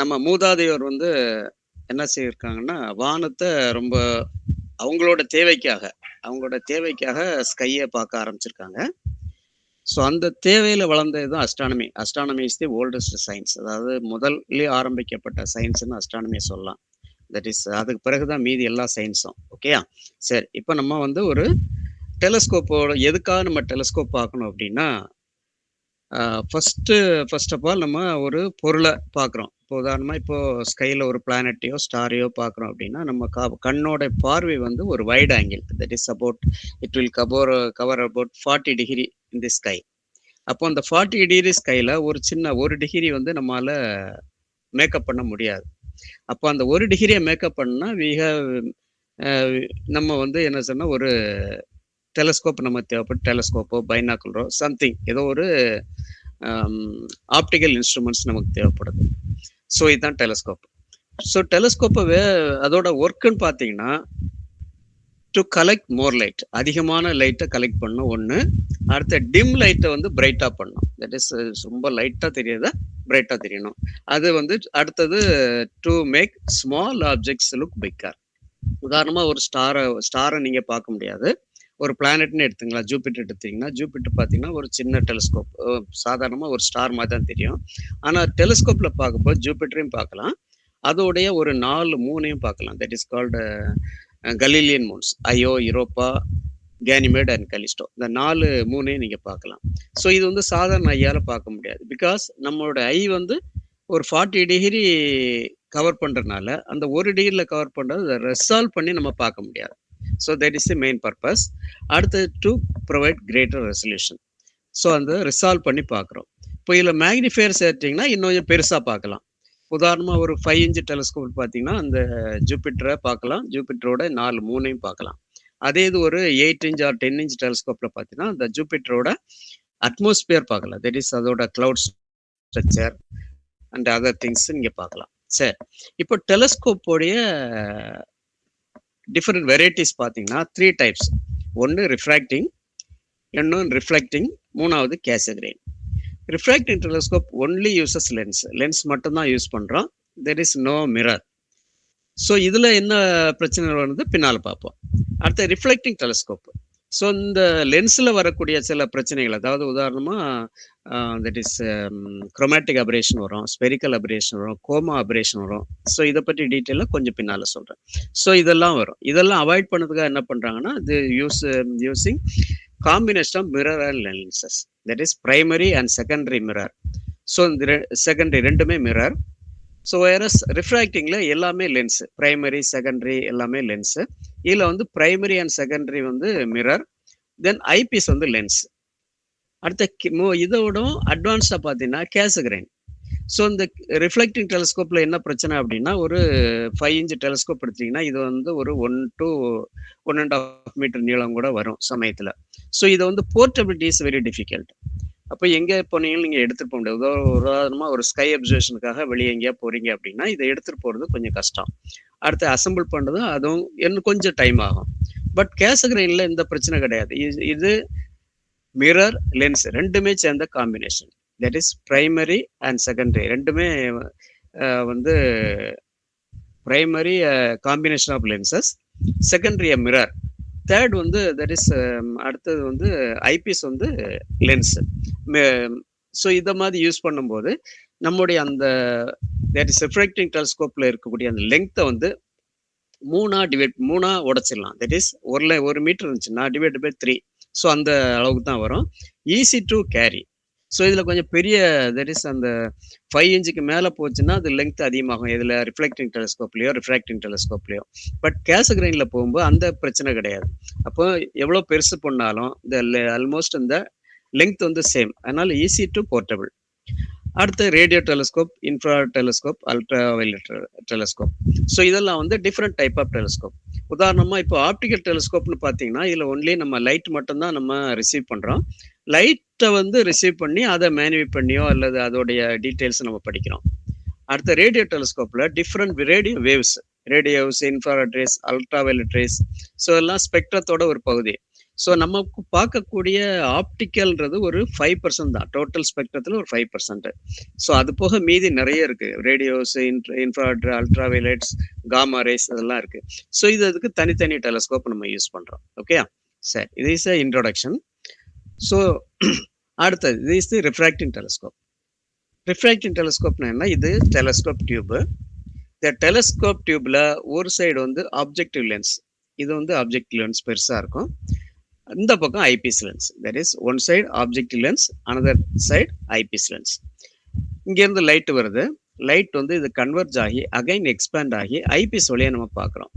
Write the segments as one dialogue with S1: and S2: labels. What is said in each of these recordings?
S1: நம்ம மூதாதையோர் வந்து என்ன செய்யிருக்காங்கன்னா, வானத்த ரொம்ப அவங்களோட தேவைக்காக ஸ்கைய பார்க்க ஆரம்பிச்சிருக்காங்க. ஸோ அந்த தேவையில வளர்ந்தது தான் astronomy. Astronomy is the oldest science. அதாவது முதல்லயே ஆரம்பிக்கப்பட்ட சயன்ஸ்ன்னு அஸ்ட்ரானமிய சொல்லலாம். தட் இஸ் அதுக்கு பிறகு தான் மீதி எல்லா சயன்ஸும். ஓகேயா? சரி. இப்ப நம்ம வந்து ஒரு எதுக்காக நம்ம டெலஸ்கோப் பார்க்கணும் அப்படின்னா, ஃபர்ஸ்ட் ஆஃப் ஆல் நம்ம ஒரு பொருள பார்க்குறோம். இப்போ உதாரணமா இப்போ ஸ்கைல ஒரு பிளானட்டையோ, ஸ்டாரையோ பார்க்குறோம் அப்படின்னா, நம்ம கண்ணோட பார்வை வந்து ஒரு wide angle. That is about it will cover about 40 degree in the sky. அப்போ அந்த 40 டிகிரி ஸ்கைல ஒரு சின்ன 1 டிகிரி வந்து நம்மால மேக்கப் பண்ண முடியாது. அப்போ அந்த 1 டிகிரிய மேக்கப் பண்ணா வி ஹேவ் அ நம்ம வந்து என்ன சொன்னா ஒரு டெலஸ்கோப் நமக்கு தேவைப்படும். டெலஸ்கோப்போ, பைனாக்குலரோ சம்திங் ஏதோ ஒரு ஆப்டிகல் இன்ஸ்ட்ருமெண்ட்ஸ் நமக்கு தேவைப்படுது. ஸோ இதுதான் டெலஸ்கோப். ஸோ டெலஸ்கோப்பை அதோட ஒர்க்குன்னு பார்த்தீங்கன்னா, டு கலெக்ட் மோர் லைட். அதிகமான லைட்டை கலெக்ட் பண்ணணும் ஒன்று. அடுத்த டிம் லைட்டை வந்து பிரைட்டாக பண்ணணும். தட் இஸ் ரொம்ப லைட்டாக தெரியறத பிரைட்டாக தெரியணும். அது வந்து அடுத்தது to make small objects look bigger. உதாரணமாக ஒரு ஸ்டாரை நீங்கள் பார்க்க முடியாது. ஒரு பிளானட்னு எடுத்துங்களா, ஜூபிட்டர் எடுத்தீங்கன்னா, ஜூபிட்டர் பார்த்தீங்கன்னா ஒரு சின்ன டெலிஸ்கோப். சாதாரணமாக ஒரு ஸ்டார் மாதிரி தான் தெரியும். ஆனால் டெலிஸ்கோப்பில் பார்க்கும்போது ஜூபிட்டரையும் பார்க்கலாம், அதோடைய ஒரு 4 மூனையும் பார்க்கலாம். That is called Galilean moons. ஐயோ, யூரோப்பா, கேனிமேட் அண்ட் கலிஸ்டோ. இந்த 4 மூனையும் நீங்கள் பார்க்கலாம். ஸோ இது வந்து சாதாரண ஐயால் பார்க்க முடியாது. பிகாஸ் நம்மளோட ஐ வந்து ஒரு 40 டிகிரி கவர் பண்ணுறதுனால அந்த ஒரு டிகிரியில் கவர் பண்ணுறது ரெசால்வ் பண்ணி நம்ம பார்க்க முடியாது. So that is the main purpose. அடுத்தது to provide greater resolution. So அந்த ரிசால்வ் பண்ணி பார்க்குறோம். இப்போ இதில் மேக்னிஃபையர் சேர்த்திங்கன்னா இன்னும் கொஞ்சம் பெருசாக பார்க்கலாம். உதாரணமாக ஒரு 5 இன்ச் டெலிஸ்கோப் பார்த்தீங்கன்னா அந்த ஜூபிட்டரை பார்க்கலாம், ஜூபிட்டரோட 4 மூனையும் பார்க்கலாம். அதே இது ஒரு 8 இன்ச் ஆர் 10 இன்ச் டெலிஸ்கோப்பில் பார்த்தீங்கன்னா அந்த ஜூபிட்டரோட அட்மாஸ்பியர் பார்க்கலாம். தட் இஸ் அதோட cloud structure and other things நீங்கள் பார்க்கலாம். சரி, இப்போ டெலஸ்கோப்போடைய டிஃப்ரெண்ட் வெரைட்டிஸ் பார்த்தீங்கன்னா 3 டைப்ஸ். ஒன்று ரிஃப்ராக்டிங், இன்னொன்று ரிஃப்ளெக்டிங், மூணாவது Cassegrain. Refracting telescope only uses lens மட்டும்தான் யூஸ் பண்ணுறோம். There is no mirror. So இதில் என்ன பிரச்சனை வருது பின்னால் பார்ப்போம். அடுத்த ரிஃப்ளெக்டிங் டெலிஸ்கோப். ஸோ இந்த லென்ஸில் வரக்கூடிய சில பிரச்சனைகள், அதாவது உதாரணமாக தட் இஸ் குரோமேட்டிக் அபரேஷன் வரும், ஸ்பெரிக்கல் அபரேஷன் வரும், கோமா அபரேஷன் வரும். ஸோ இதை பற்றி டீட்டெயிலாக கொஞ்சம் பின்னால் சொல்கிறேன். ஸோ இதெல்லாம் வரும். இதெல்லாம் அவாய்ட் பண்ணதுக்காக என்ன பண்ணுறாங்கன்னா, இது using combination of mirror and lenses. That is primary and secondary mirror. So இந்த செகண்டரி ரெண்டுமே மிரர். ஸோ வைரஸ் ரிஃப்ராக்டிங்கில் எல்லாமே லென்ஸு, பிரைமரி செகண்டரி எல்லாமே லென்ஸு. இதில் வந்து பிரைமரி அண்ட் செகண்டரி வந்து மிரர், தென் ஐபீஸ் வந்து லென்ஸ். அடுத்த இதோட அட்வான்ஸாக பார்த்தீங்கன்னா கேசகிரைன். ஸோ இந்த ரிஃப்ளெக்டிங் டெலிஸ்கோப்பில் என்ன பிரச்சனை அப்படின்னா, ஒரு 5 இன்ச் டெலிஸ்கோப் எடுத்தீங்கன்னா இது வந்து ஒரு 1 to 1.5 மீட்டர் நீளம் கூட வரும் சமயத்தில். ஸோ இதை வந்து போர்ட்டபிலிட்டி இஸ் வெரி டிஃபிகல்ட். அப்போ எங்கே போனீங்களும் நீங்கள் எடுத்துகிட்டு போக முடியாது. உதாரணமாக ஒரு ஸ்கை அப்சர்வேஷனுக்காக வெளியே எங்கேயா போகிறீங்க அப்படின்னா இதை எடுத்துகிட்டு போகிறது கொஞ்சம் கஷ்டம். அடுத்து அசம்பிள் பண்ணுறது அதுவும் இன்னும் கொஞ்சம் டைம் ஆகும். பட் கேசகிரைனில் இந்த பிரச்சனை கிடையாது. இது மிரர் லென்ஸ் ரெண்டுமே சேர்ந்த combination. That is primary and secondary ரெண்டுமே வந்து primary combination of lenses, secondary mirror, third வந்து தட் இஸ் அடுத்தது வந்து ஐபிஎஸ் வந்து லென்ஸ். ஸோ இதை மாதிரி யூஸ் பண்ணும்போது நம்முடைய அந்த தட் இஸ் ரிஃப்ராக்டிங் டெலிஸ்கோப்பில் இருக்கக்கூடிய அந்த லெங்க்த்தை வந்து மூணா உடைச்சிடலாம். தட் இஸ் 1 மீட்டர் இருந்துச்சுன்னா டிவைட் பை 3. ஸோ அந்த அளவுக்கு தான் வரும். Easy to carry. ஸோ இதில் கொஞ்சம் பெரிய தட் இஸ் அந்த 5 இன்ச்சுக்கு மேலே போச்சுன்னா அது லெங்க் அதிகமாகும். இதில் ரிஃப்ளெக்டிங் டெலிஸ்கோப்லையோ ரிஃப்ராக்டிங் டெலிஸ்கோப்லையோ. பட் கேசகிரைனில் போகும்போது அந்த பிரச்சனை கிடையாது. அப்போ எவ்வளோ பெருசு பண்ணாலும் இந்த ஆல்மோஸ்ட் இந்த லெங்க் வந்து சேம். அதனால ஈஸி டு போர்ட்டபிள். அடுத்து radio telescope, infrared telescope, ultra violet telescope. So இதெல்லாம் வந்து டிஃப்ரெண்ட் டைப் ஆஃப் டெலிஸ்கோப். உதாரணமாக இப்போ ஆப்டிக்கல் டெலிஸ்கோப்னு பார்த்தீங்கன்னா இதில் ஒன்லி நம்ம லைட் மட்டும்தான் நம்ம ரிசீவ் பண்ணுறோம். லைட்டை வந்து ரிசீவ் பண்ணி அதை மேனுவேட் பண்ணியோ அல்லது அதோடைய டீட்டெயில்ஸ் நம்ம படிக்கிறோம். அடுத்த ரேடியோ டெலிஸ்கோப்பில் different radio waves, infrared rays, ultraviolet rays, so எல்லாம் ஸ்பெக்ட்ரத்தோட ஒரு பகுதி. ஸோ நமக்கு பார்க்கக்கூடிய ஆப்டிக்கல்ன்றது ஒரு 5% தான். டோட்டல் ஸ்பெக்ட்ரத்தில் ஒரு 5%. ஸோ அது போக மீதி நிறைய இருக்கு. Radios, infrared, ultraviolets, gamma rays அதெல்லாம் இருக்கு. ஸோ இது அதுக்கு தனித்தனி டெலஸ்கோப் நம்ம யூஸ் பண்றோம். ஓகே, சரி, இது இஸ் இன்ட்ரோடக்ஷன். ஸோ அடுத்தது இது is the refracting telescope. Refracting டெலஸ்கோப்னா என்ன? இது டெலஸ்கோப் டியூப். இந்த டெலஸ்கோப் டியூப்ல ஒரு சைடு வந்து ஆப்ஜெக்டிவ் லென்ஸ், இது வந்து ஆப்ஜெக்டிவ் லென்ஸ் பெருசா இருக்கும். இந்த பக்கம் eyepiece lens, that is one side objective lens, another side eyepiece lens. இங்கேருந்து லைட் வருது. லைட் வந்து இது கன்வெர்ஜ் ஆகி அகைன் எக்ஸ்பேண்ட் ஆகி ஐபீஸ் வழியாக நம்ம பார்க்குறோம்.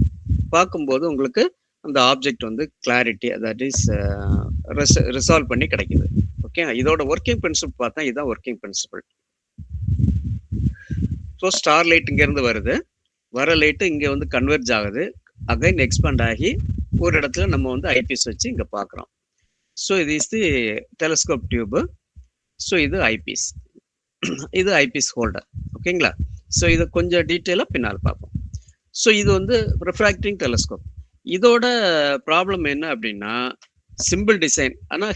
S1: பார்க்கும்போது உங்களுக்கு அந்த ஆப்ஜெக்ட் வந்து கிளாரிட்டி, தட் இஸ் ரிசால்வ் பண்ணி கிடைக்குது. ஓகே, இதோட ஒர்க்கிங் பிரின்சிபிள் பார்த்தா இதுதான் working principle. So star light இங்கேருந்து வருது, வர லைட்டு இங்கே வந்து கன்வெர்ஜ் ஆகுது, அகைன் எக்ஸ்பேண்ட் ஆகி ஒரு இடத்துல நம்ம வந்து ஐபீஸ் வச்சு இங்கே பார்க்குறோம். ஸோ இது is the telescope tube. So இது ஐபீஸ், இது ஐபீஸ் ஹோல்டர். ஓகேங்களா? ஸோ இதை கொஞ்சம் டீட்டெயிலாக பின்னால் பார்ப்போம். ஸோ இது வந்து ரிஃப்ராக்டிங் டெலஸ்கோப். இதோட ப்ராப்ளம் என்ன அப்படின்னா சிம்பிள் டிசைன், ஆனால்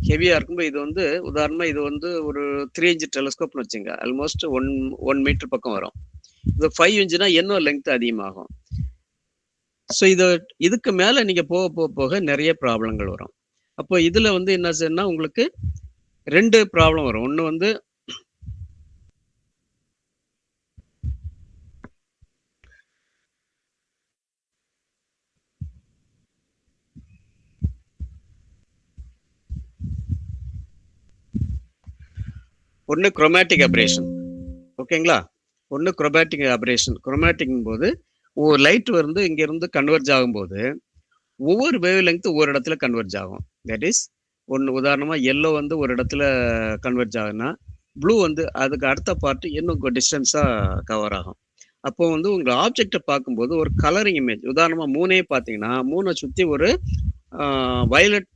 S1: ஹெவியாக இருக்கும்போது இது வந்து உதாரணமாக இது வந்து ஒரு 3 இன்ச் டெலஸ்கோப்னு வச்சுங்க, ஆல்மோஸ்ட் 1 மீட்டர் பக்கம் வரும். இது 5 இன்ச்சுனா இன்னும் லெங்த் அதிகமாகும். ஸோ இதுக்கு மேலே நீங்கள் போக போக நிறைய ப்ராப்ளங்கள் வரும். அப்போ இதில் வந்து என்ன செய்யணும்னா உங்களுக்கு 2 ப்ராப்ளம் வரும். ஒன்று வந்து குரோமேட்டிக் அபரேஷன். ஓகேங்களா? ஒன்று குரோமேட்டிக் அபரேஷன். குரோமேட்டிக் போது ஒரு லைட் வந்து இங்கேருந்து கன்வெர்ஜ் ஆகும்போது ஒவ்வொரு வேவ் லெங்த் ஒரு இடத்துல கன்வெர்ஜ் ஆகும். தட் இஸ் ஒன்று உதாரணமாக எல்லோ வந்து ஒரு இடத்துல கன்வெர்ஜ் ஆகுதுன்னா ப்ளூ வந்து அதுக்கு அடுத்த பார்ட்டு இன்னும் டிஸ்டன்ஸாக கவர் ஆகும். அப்போ வந்து உங்கள் ஆப்ஜெக்டை பார்க்கும்போது ஒரு கலரிங் இமேஜ், உதாரணமாக மூணே பார்த்தீங்கன்னா மூணை சுற்றி ஒரு வயலட்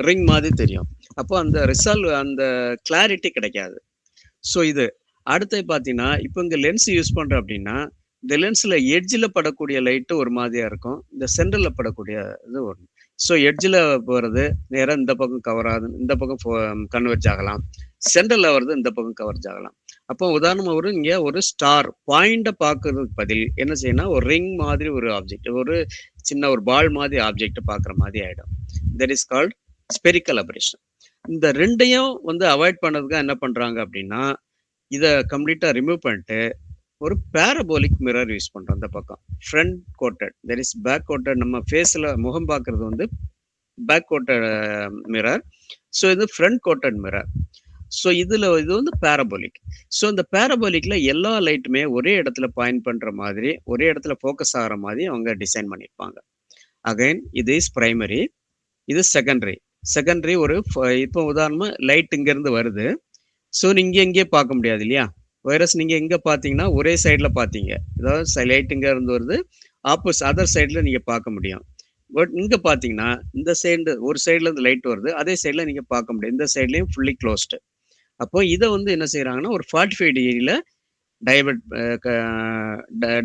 S1: ரிங் மாதிரி தெரியும். அப்போ அந்த கிளாரிட்டி கிடைக்காது. ஸோ இது அடுத்து பார்த்தீங்கன்னா இப்போ இங்கே லென்ஸ் யூஸ் பண்ணுறோம் அப்படின்னா இந்த லென்ஸில் எட்ஜில் படக்கூடிய லைட்டு ஒரு மாதிரியாக இருக்கும், இந்த சென்டரில் படக்கூடிய இது வரும். ஸோ எட்ஜில் போகிறது நேராக இந்த பக்கம் கவர் ஆகுது, இந்த பக்கம் கன்வெர்ஜ் ஆகலாம், சென்டரில் வர்றது இந்த பக்கம் கவர்ஜ் ஆகலாம். அப்போ உதாரணமாக இங்கே ஒரு ஸ்டார் பாயிண்டை பார்க்கறதுக்கு பதில் என்ன செய்யணும், ஒரு ரிங் மாதிரி ஒரு ஆப்ஜெக்ட், ஒரு சின்ன ஒரு பால் மாதிரி ஆப்ஜெக்ட் பார்க்குற மாதிரி ஆகிடும். That is called spherical aberration. இந்த ரெண்டையும் வந்து அவாய்ட் பண்ணுறதுக்காக என்ன பண்ணுறாங்க அப்படின்னா இதை கம்ப்ளீட்டாக ரிமூவ் பண்ணிட்டு ஒரு பேரபோலிக் மிரர் யூஸ் பண்ணுறோம். அந்த பக்கம் front coated, that is back coated. நம்ம ஃபேஸில் முகம் பார்க்குறது வந்து பேக் கோட்டட் மிரர். ஸோ இது ஃப்ரண்ட் கோட்டட் மிரர். ஸோ இது வந்து பேரபோலிக். ஸோ இந்த பேரபோலிக்கில் எல்லா லைட்டுமே ஒரே இடத்துல பாயிண்ட் பண்ணுற மாதிரி, ஒரே இடத்துல ஃபோக்கஸ் ஆகிற மாதிரி அவங்க டிசைன் பண்ணியிருப்பாங்க. அகைன் இது இஸ் பிரைமரி, இது செகண்டரி ஒரு இப்போ உதாரணமாக லைட் இங்கேருந்து வருது. ஸோ நீங்கள் இங்கே பார்க்க முடியாது இல்லையா? வைரஸ் நீங்கள் எங்கே பார்த்தீங்கன்னா ஒரே சைடில் பார்த்தீங்க, அதாவது லைட் இங்கே இருந்து வருது, அதர் சைடில் நீங்கள் பார்க்க முடியும். பட் இங்கே பார்த்தீங்கன்னா இந்த சைடு ஒரு சைடில் இருந்து லைட் வருது, அதே சைடில் நீங்கள் பார்க்க முடியும், இந்த சைட்லேயும் ஃபுல்லி க்ளோஸ்டு. அப்போ இதை வந்து என்ன செய்கிறாங்கன்னா ஒரு 45 டிகிரியில்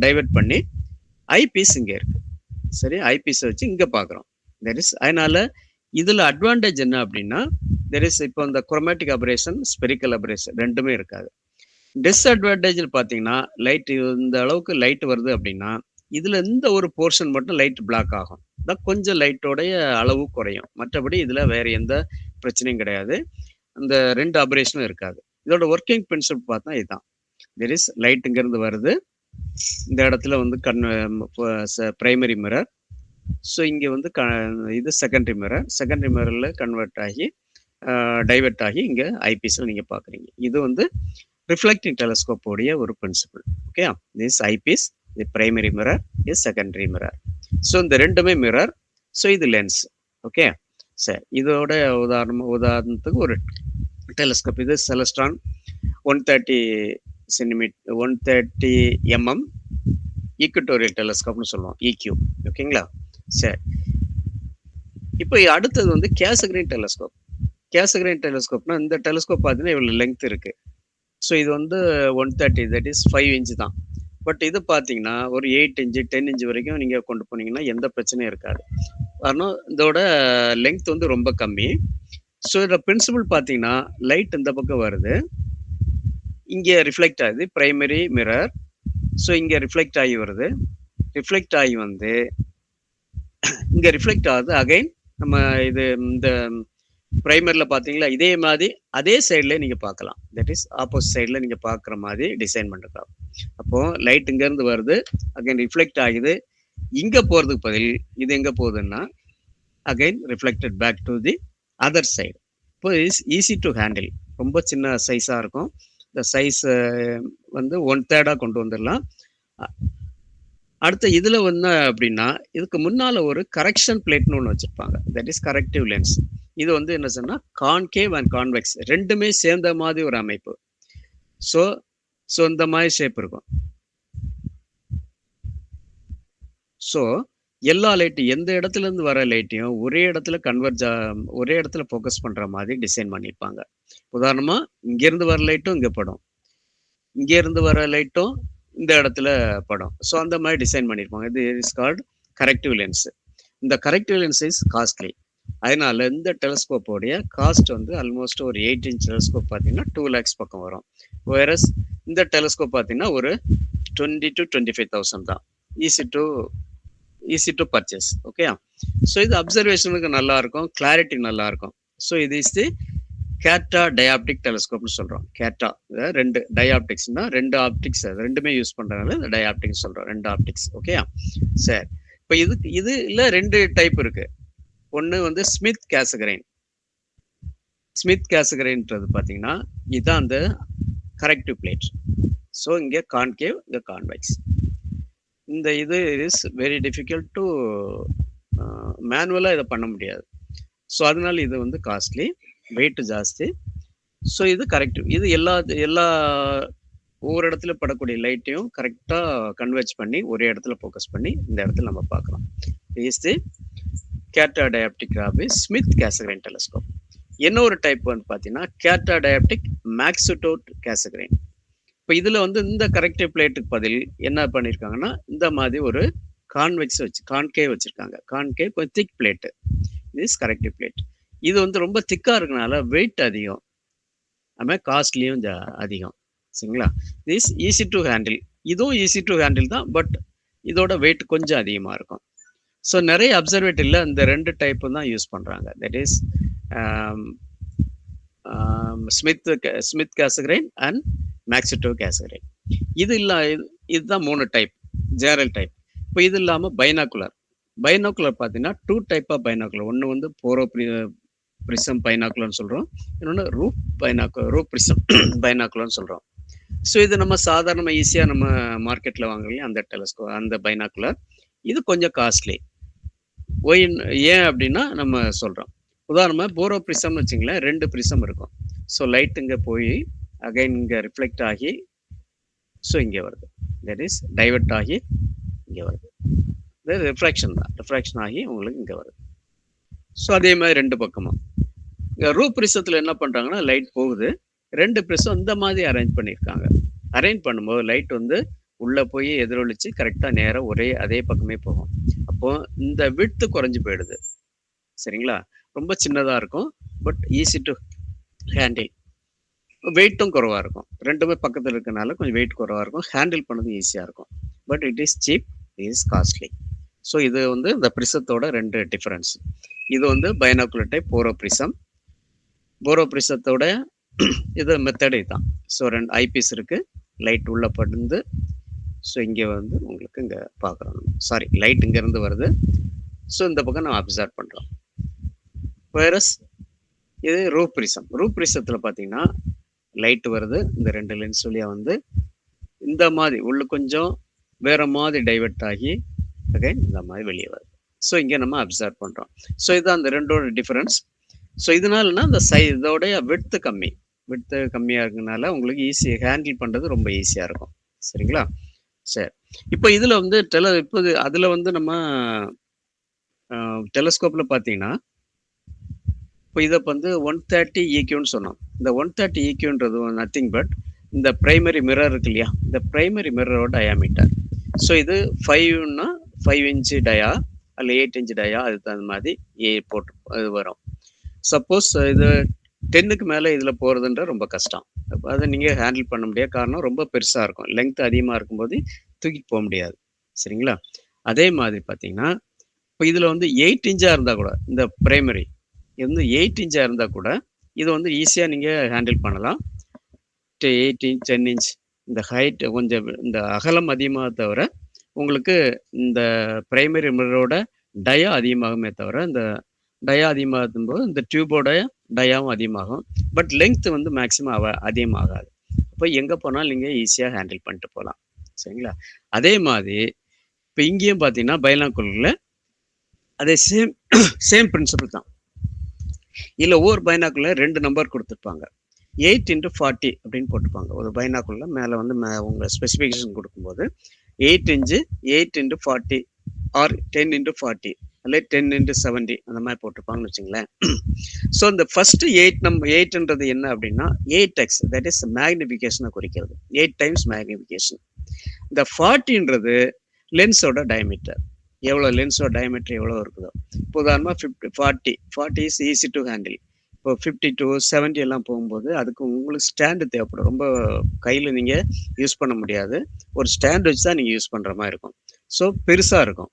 S1: டைவர்ட் பண்ணி ஐபீஸ் இங்கே இருக்கு. சரி, ஐபீஸை வச்சு இங்கே பார்க்குறோம். தட் இஸ் அதனால இதில் அட்வான்டேஜ் என்ன அப்படின்னா தெர் இஸ் இப்போ இந்த குரோமேட்டிக் அபரேஷன், ஸ்பெரிக்கல் அபரேஷன் ரெண்டுமே இருக்காது. டிஸ்அட்வான்டேஜ்னு பார்த்தீங்கன்னா லைட் இந்த அளவுக்கு லைட் வருது அப்படின்னா இதில் இந்த ஒரு போர்ஷன் மட்டும் லைட் பிளாக் ஆகும், தான் கொஞ்சம் லைட்டோடைய அளவு குறையும். மற்றபடி இதில் வேறு எந்த பிரச்சனையும் கிடையாது, அந்த 2 அபரேஷனும் இருக்காது. இதோட ஒர்க்கிங் பிரின்சிபிள் பார்த்தா இதுதான். தெர் இஸ் லைட் இங்கேருந்து வருது, இந்த இடத்துல வந்து பிரைமரி மிரர். ஸோ இங்கே வந்து இது செகண்டரி மிரரில் கன்வெர்ட் ஆகி டைவெர்ட் ஆகி இங்கே ஐபீஸில் நீங்கள் பார்க்குறீங்க. இது வந்து ரிஃப்ளெக்டிங் டெலஸ்கோப்போடைய ஒரு principle. Okay, this eyepiece, the primary mirror, is secondary mirror. So இந்த ரெண்டுமே மிரர். ஸோ இது லென்ஸ். ஓகே, சரி, இதோட உதாரணத்துக்கு ஒரு டெலஸ்கோப், இது செலஸ்ட்ரான் 130 சென்டிமீட்டர் 130 mm ஈக்குட்டோரியல் டெலஸ்கோப்னு சொல்லுவோம், EQ. ஓகேங்களா? சரி, இப்போ அடுத்தது வந்து கேசகிரீன் டெலஸ்கோப். கேசகிரீன் டெலஸ்கோப்னா இந்த டெலஸ்கோப் பார்த்தீங்கன்னா இவ்வளோ லெங்க் இருக்கு. ஸோ இது வந்து 130, தட் இஸ் 5 இன்ச் தான். பட் இது பார்த்தீங்கன்னா ஒரு 8 இன்ச்சு 10 இன்ச் வரைக்கும் நீங்கள் கொண்டு போனீங்கன்னா எந்த பிரச்சனையும் இருக்காது. காரணம் இதோட லெங்த் வந்து ரொம்ப கம்மி. ஸோ இதோட பிரின்சிபல் பார்த்தீங்கன்னா, லைட் இந்த பக்கம் வருது. இங்க ரிஃப்ளெக்ட் ஆகுது. Primary mirror. ஸோ இங்க ரிஃப்ளெக்ட் ஆகி வருது. ரிஃப்ளெக்ட் ஆகி வந்து இங்க ரிஃப்ளெக்ட் ஆகுது. அகைன் நம்ம இது இந்த பிரைமர்ல பார்த்தீங்களா, இதே மாதிரி அதே சைட்ல நீங்க பார்க்கலாம். தட் இஸ் ஆப்போசிட் சைட்ல நீங்க பார்க்குற மாதிரி டிசைன் பண்ணிருக்காங்க. அப்போ லைட் இங்கேருந்து வருது. அகைன் ரிஃப்ளெக்ட் ஆகுது. இங்க போறதுக்கு பதில் இது எங்க போகுதுன்னா, again reflected back to the other side. இப்போ இஸ் ஈஸி டு ஹேண்டில். ரொம்ப சின்ன சைஸா இருக்கும். இந்த சைஸ் வந்து 1/3 கொண்டு வந்துடலாம். அடுத்து இதுல வந்து அப்படின்னா, இதுக்கு முன்னால ஒரு கரெக்ஷன் பிளேட்னு ஒண்ணு வச்சிருப்பாங்க. That is corrective lens. இது வந்து என்ன சொன்னா, கான்கேவ் அண்ட் கான்வெக்ஸ் 2மே சேர்ந்த மாதிரி ஒரு அமைப்பு. ஸோ ஸோ இந்த மாதிரி ஷேப் இருக்கும். ஸோ எல்லா லைட்டும் எந்த இடத்துல இருந்து வர லைட்டையும் ஒரே இடத்துல ஒரே இடத்துல ஃபோக்கஸ் பண்ற மாதிரி டிசைன் பண்ணியிருப்பாங்க. உதாரணமா, இங்கேருந்து வர லைட்டும் இங்க படும். இங்கேருந்து வர லைட்டும் இந்த இடத்துல படும். ஸோ அந்த மாதிரி டிசைன் பண்ணியிருப்பாங்க. இது இஸ் கால்ட் கரெக்டிவ் லென்ஸ். இந்த கரெக்டிவ் லென்ஸ் இஸ் காஸ்ட்லி. அதனால இந்த டெலஸ்கோப்போடைய காஸ்ட் வந்து ஆல்மோஸ்ட் ஒரு 8 இன்ச் டெலஸ்கோப் பார்த்தீங்கன்னா 2 lakhs பக்கம் வரும். வேறஸ் இந்த டெலஸ்கோப் பார்த்தீங்கன்னா ஒரு 20 to 25,000 தான். Easy to purchase. Okay. So இது அப்சர்வேஷனுக்கு நல்லா இருக்கும், கிளாரிட்டி நல்லா இருக்கும். ஸோ இது இஸ் தி கேட்டா டயாப்டிக் டெலஸ்கோப்னு சொல்றோம். கேட்டா 2 டயாப்டிக்ஸ்னா 2 ஆப்டிக்ஸ், அது ரெண்டுமே யூஸ் பண்றதுனால இந்த டயாப்டிக்ஸ் சொல்றோம். 2 ஆப்டிக்ஸ். ஓகே. சரி. இப்போ இதுல 2 டைப் இருக்கு. ஒன்று வந்து ஸ்மித் கேசகரைன். ஸ்மித் கேசகரைன்றது பார்த்தீங்கன்னா இதுதான் அந்த கரெக்டிவ் பிளேட். ஸோ இங்கே கான்கேவ், இங்கே கான்வெக்ஸ். இந்த இது இஸ் வெரி டிஃபிகல்ட் டு மேனுவலாக இதை பண்ண முடியாது. ஸோ அதனால இது வந்து காஸ்ட்லி, வெயிட் ஜாஸ்தி. ஸோ இது கரெக்டிவ். இது எல்லா ஒவ்வொரு இடத்துல படக்கூடிய லைட்டையும் கரெக்டாக கன்வெர்ஜ் பண்ணி ஒரே இடத்துல ஃபோக்கஸ் பண்ணி இந்த இடத்துல நம்ம பார்க்குறோம். இஸ் தி கேட்டா டயாப்டிக் ஸ்மித் கேசகரைன் டெலஸ்கோப். என்ன ஒரு டைப் வந்து பார்த்தீங்கன்னா கேட்டா டயாப்டிக் மேக்ஸுடோட் கேசகரைன். இப்போ இதில் வந்து இந்த கரெக்டிவ் பிளேட்டுக்கு பதில் என்ன பண்ணியிருக்காங்கன்னா, இந்த மாதிரி ஒரு கான்கேவ் வச்சிருக்காங்க. கான்கேவ் கொஞ்சம் thick plate. Is corrective plate. இது வந்து ரொம்ப திக்காக இருக்கனால வெயிட் அதிகம், அதுமாதிரி காஸ்ட்லியும் அதிகம். சரிங்களா. Is easy to handle. இதுவும் ஈஸி டு ஹேண்டில் தான், பட் இதோட வெயிட் கொஞ்சம் அதிகமாக இருக்கும். ஸோ நிறைய அப்சர்வேட்டரியில் இந்த 2 டைப்பு தான் யூஸ் பண்ணுறாங்க. That is Smith Cassegrain and Maksutov Cassegrain. இதுதான் 3 டைப், ஜெனரல் டைப். இப்போ இது இல்லாமல் பைனாக்குலர் பார்த்தீங்கன்னா 2 டைப் ஆஃப் பைனாக்குலர். ஒன்று வந்து பிரிசம் பைனாக்குலர்னு சொல்கிறோம், இன்னொன்று ரூப் பிரிசம் பைனாக்குலர்னு சொல்கிறோம். ஸோ இது நம்ம சாதாரணமாக ஈஸியாக நம்ம மார்க்கெட்டில் வாங்கலையும் அந்த அந்த பைனாக்குலர். இது கொஞ்சம் காஸ்ட்லி. ஏன் அப்படின்னா நம்ம சொல்கிறோம். உதாரணமாக போரோ பிரிசம்னு வச்சிங்களேன், 2 பிரிசம் இருக்கும். ஸோ லைட் இங்கே போய் அகைன் இங்கே ரிஃப்ளெக்ட் ஆகி ஸோ இங்கே வருது. தட் இஸ் டைவர்ட் ஆகி இங்கே வருது. இது ரிஃப்ராக்ஷன் தான். ரிஃப்ராக்ஷன் ஆகி உங்களுக்கு இங்கே வருது. ஸோ அதே மாதிரி 2 பக்கமும். ரூப் பிரிசத்தில் என்ன பண்ணுறாங்கன்னா, லைட் போகுது, 2 பிரிசம் இந்த மாதிரி அரேஞ்ச் பண்ணியிருக்காங்க. அரேஞ்ச் பண்ணும்போது லைட் வந்து உள்ளே போய் எதிரொலிச்சு கரெக்டாக நேராக அதே பக்கமே போகும். அப்போ இந்த விட்த்து குறைஞ்சி போயிடுது. சரிங்களா. ரொம்ப சின்னதாக இருக்கும், பட் ஈஸி டு ஹேண்டில். வெயிட்டும் குறைவாக இருக்கும். 2மே பக்கத்தில் இருக்கனால கொஞ்சம் வெயிட் குறைவாக இருக்கும், ஹேண்டில் பண்ணது ஈஸியாக இருக்கும். But it is cheap, it is costly. So இது வந்து இந்த பிரிசத்தோட 2 டிஃபரன்ஸ். இது வந்து பைனாக்குலர் டைப் போரோ பிரிசத்தோட இது மெத்தடு தான். ஸோ 2 ஐபீஸ் இருக்குது, லைட் உள்ளே படுந்து. ஸோ இங்கே வந்து உங்களுக்கு இங்கே பார்க்குறோம். சாரி, லைட் இங்கேருந்து வருது. ஸோ இந்த பக்கம் நம்ம அப்சர்வ் பண்ணுறோம். வைரஸ் இது ரூப் பிரிசத்தில் பார்த்தீங்கன்னா லைட் வருது, இந்த 2 லென்ஸ் வழியாக வந்து இந்த மாதிரி உள்ள கொஞ்சம் வேற மாதிரி டைவெர்ட் ஆகி அகைன் இந்த மாதிரி வெளியே வருது. ஸோ இங்கே நம்ம அப்சர்வ் பண்ணுறோம். ஸோ இதுதான் அந்த 2ஓட டிஃபரன்ஸ். ஸோ இதனாலனா இந்த இதோடைய விட்த்து கம்மியாக இருக்கனால உங்களுக்கு ஈஸி ஹேண்டில் பண்ணுறது ரொம்ப ஈஸியாக இருக்கும். சரிங்களா. சரி. இப்போ இதில் வந்து அதில் வந்து நம்ம டெலஸ்கோப்பில் பார்த்தீங்கன்னா, இப்போ இதை வந்து 130 EQன்னு சொன்னோம். இந்த 130 EQன்றது நத்திங் பட் இந்த பிரைமரி மிரர் இருக்கு இல்லையா, இந்த பிரைமரி மிரரோட டயாமீட்டர். ஸோ இது 5 இன்ச் டயா, அதில் 8 இன்ச் டயா அதுக்கு தகுந்த மாதிரி போட்டு இது வரும். சப்போஸ் இது 10க்கு மேலே இதில் போகிறதுன்ற ரொம்ப கஷ்டம். அப்போ அதை நீங்கள் ஹேண்டில் பண்ண முடியாது. காரணம் ரொம்ப பெருசாக இருக்கும். லெங்த் அதிகமாக இருக்கும்போது தூக்கிட்டு போக முடியாது. சரிங்களா? அதே மாதிரி பார்த்தீங்கன்னா, இப்போ இதில் வந்து 8 இன்ச்சாக இருந்தால் கூட இந்த பிரைமரி இது வந்து 8 இன்ச்சாக இருந்தால் கூட இது வந்து ஈஸியாக நீங்கள் ஹேண்டில் பண்ணலாம். 8 இன்ச் 10 இன்ச் இந்த ஹைட் கொஞ்சம் இந்த அகலம் அதிகமாக தவிர உங்களுக்கு இந்த பிரைமரி மிரரோட டயா அதிகமாகுமே தவிர இந்த டயா அதிகமாகும் போது இந்த டியூபோட டயாவும் அதிகமாகும். பட் லெங்த் வந்து மேக்ஸிமம் அதிகமாகாது. அப்போ எங்கே போனாலும் நீங்கள் ஈஸியாக ஹேண்டில் பண்ணிட்டு போகலாம். சரிங்களா? அதே மாதிரி இப்போ இங்கேயும் பார்த்தீங்கன்னா பைனாக்குலரில் அதே சேம் பிரின்சிபல் தான். இதில் ஒவ்வொரு பைனாக்குலர் 2 நம்பர் கொடுத்துருப்பாங்க. 8x40 அப்படின்னு போட்டுப்பாங்க. ஒரு பைனாக்குலர் மேலே வந்து உங்கள் ஸ்பெசிஃபிகேஷன் கொடுக்கும்போது 8 இன்ச்சு 8x40 ஆர் 10x40 அல்ல 10x70 அந்த மாதிரி போட்டிருப்பாங்கன்னு வச்சுங்களேன். ஸோ இந்த ஃபர்ஸ்ட் 8ன்றது என்ன அப்படின்னா 8x, தட் இஸ் மேக்னிஃபிகேஷனை குறிக்கிறது. 8 டைம்ஸ் மேக்னிஃபிகேஷன். இந்த 40ன்றது லென்ஸோட டயமீட்டர். எவ்வளோ லென்ஸோட டயமீட்டர் எவ்வளோ இருக்குதோ. இப்போ உதாரணமாக 40 இஸ் ஈஸி டு ஹேண்டில். இப்போ 50 to 70 எல்லாம் போகும்போது அதுக்கு உங்களுக்கு ஸ்டாண்டு தேவைப்படும். ரொம்ப கையில் நீங்கள் யூஸ் பண்ண முடியாது. ஒரு ஸ்டாண்ட் வச்சு தான் நீங்கள் யூஸ் பண்ணுற மாதிரி இருக்கும். ஸோ பெருசாக இருக்கும்.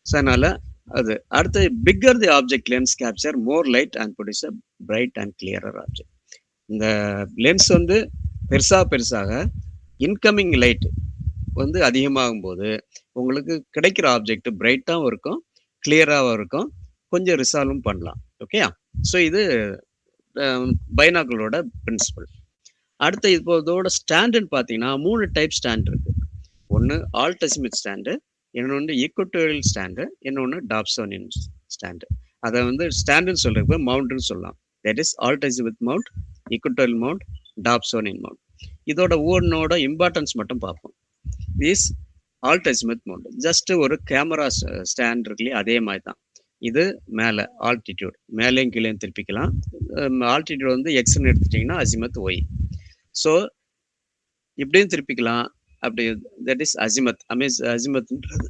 S1: ஸோ அதனால் அது அடுத்து bigger the object lens capture more light and produce a bright and clearer object. இந்த லென்ஸ் வந்து பெருசாக இன்கமிங் லைட் வந்து அதிகமாகும் போது உங்களுக்கு கிடைக்கிற ஆப்ஜெக்ட் பிரைட்டாகவும் இருக்கும், கிளியராகவும் இருக்கும், கொஞ்சம் ரிசால்வும் பண்ணலாம். ஓகேயா? ஸோ இது பைனாக்குலரோட பிரின்சிபல். அடுத்து இப்போ இதோட ஸ்டாண்டுன்னு பார்த்தீங்கன்னா 3 டைப் ஸ்டாண்ட் இருக்கு. ஒன்று ஆல்டசிமித் ஸ்டாண்டு, இன்னொன்று ஈக்குவட்டோரியல் ஸ்டாண்டு, இன்னொன்று டாப்சோனியன் ஸ்டாண்டு. அதை வந்து ஸ்டாண்டுன்னு சொல்றப்ப மவுண்ட்னு சொல்லலாம். That is altazimuth mount, equatorial mount, Dobsonian mount. இதோட ஒவ்வொன்றோட இம்பார்ட்டன்ஸ் மட்டும் பார்ப்போம். இஸ் ஆல்டசிமித் மவுண்ட் ஜஸ்ட் ஒரு கேமரா ஸ்டாண்ட் இருக்குல்லையே அதே மாதிரி தான். இது மேலே ஆல்டிடியூட் மேலேயும் கீழேயும் திருப்பிக்கலாம். ஆல்டிடியூட் வந்து எக்ஸ்ன்னு எடுத்துட்டிங்கன்னா அசிமத் ஒய். ஸோ இப்படியும் திருப்பிக்கலாம். அப்படி தட் இஸ் அசிமத். அசிமத்ன்றது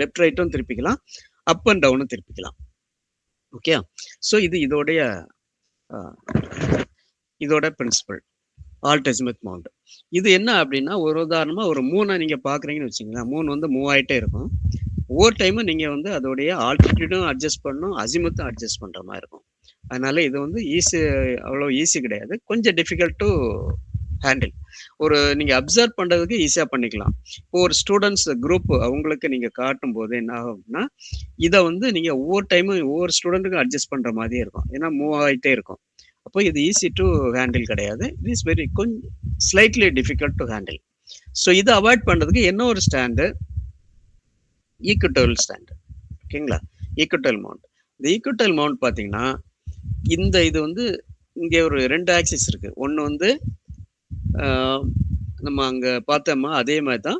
S1: லெஃப்ட் ரைட்டும் திருப்பிக்கலாம், அப் அண்ட் டவுனும் திருப்பிக்கலாம். ஓகே? ஸோ இது இதோட பிரின்சிபல் ஆல்டசிமத் மவுண்ட். இது என்ன அப்படின்னா ஒரு உதாரணமாக ஒரு 3 நீங்கள் பார்க்குறீங்கன்னு வச்சுங்களேன். 3 வந்து மூவ் ஆகிட்டே இருக்கும். ஒவ்வொரு டைமும் நீங்கள் வந்து அதோடைய ஆல்டிடியூடும் அட்ஜஸ்ட் பண்ணணும், அசிமத்தும் அட்ஜஸ்ட் பண்ணுற மாதிரி இருக்கும். அதனால இது வந்து அவ்வளோ ஈஸி கிடையாது. கொஞ்சம் டிஃபிகல்ட் டு ஹேண்டில். ஒரு நீங்கள் அப்சர்வ் பண்ணுறதுக்கு ஈஸியாக பண்ணிக்கலாம். இப்போ ஒரு ஸ்டூடெண்ட்ஸ் குரூப் அவங்களுக்கு நீங்கள் காட்டும் போது என்ன ஆகும் அப்படின்னா இதை வந்து நீங்கள் ஒவ்வொரு டைமும் ஒவ்வொரு ஸ்டூடெண்ட்டுக்கும் அட்ஜஸ்ட் பண்ணுற மாதிரியே இருக்கும். ஏன்னா மூவ் ஆகிட்டே இருக்கும். அப்போ இது ஈஸி டு ஹேண்டில் கிடையாது. இட் இஸ் கொஞ்சம் slightly difficult to handle. So இதை அவாய்ட் பண்ணுறதுக்கு என்ன ஒரு ஸ்டாண்டு, ஈக்குவட்டோரியல் ஸ்டாண்டு. ஓகேங்களா? Equatorial mount. இந்த ஈக்குவட்டோரியல் மவுண்ட் பார்த்தீங்கன்னா இது வந்து இங்கே ஒரு 2 ஆக்சிஸ் இருக்கு. ஒன்று வந்து நம்ம அங்கே பார்த்தோமா அதே மாதிரி தான்.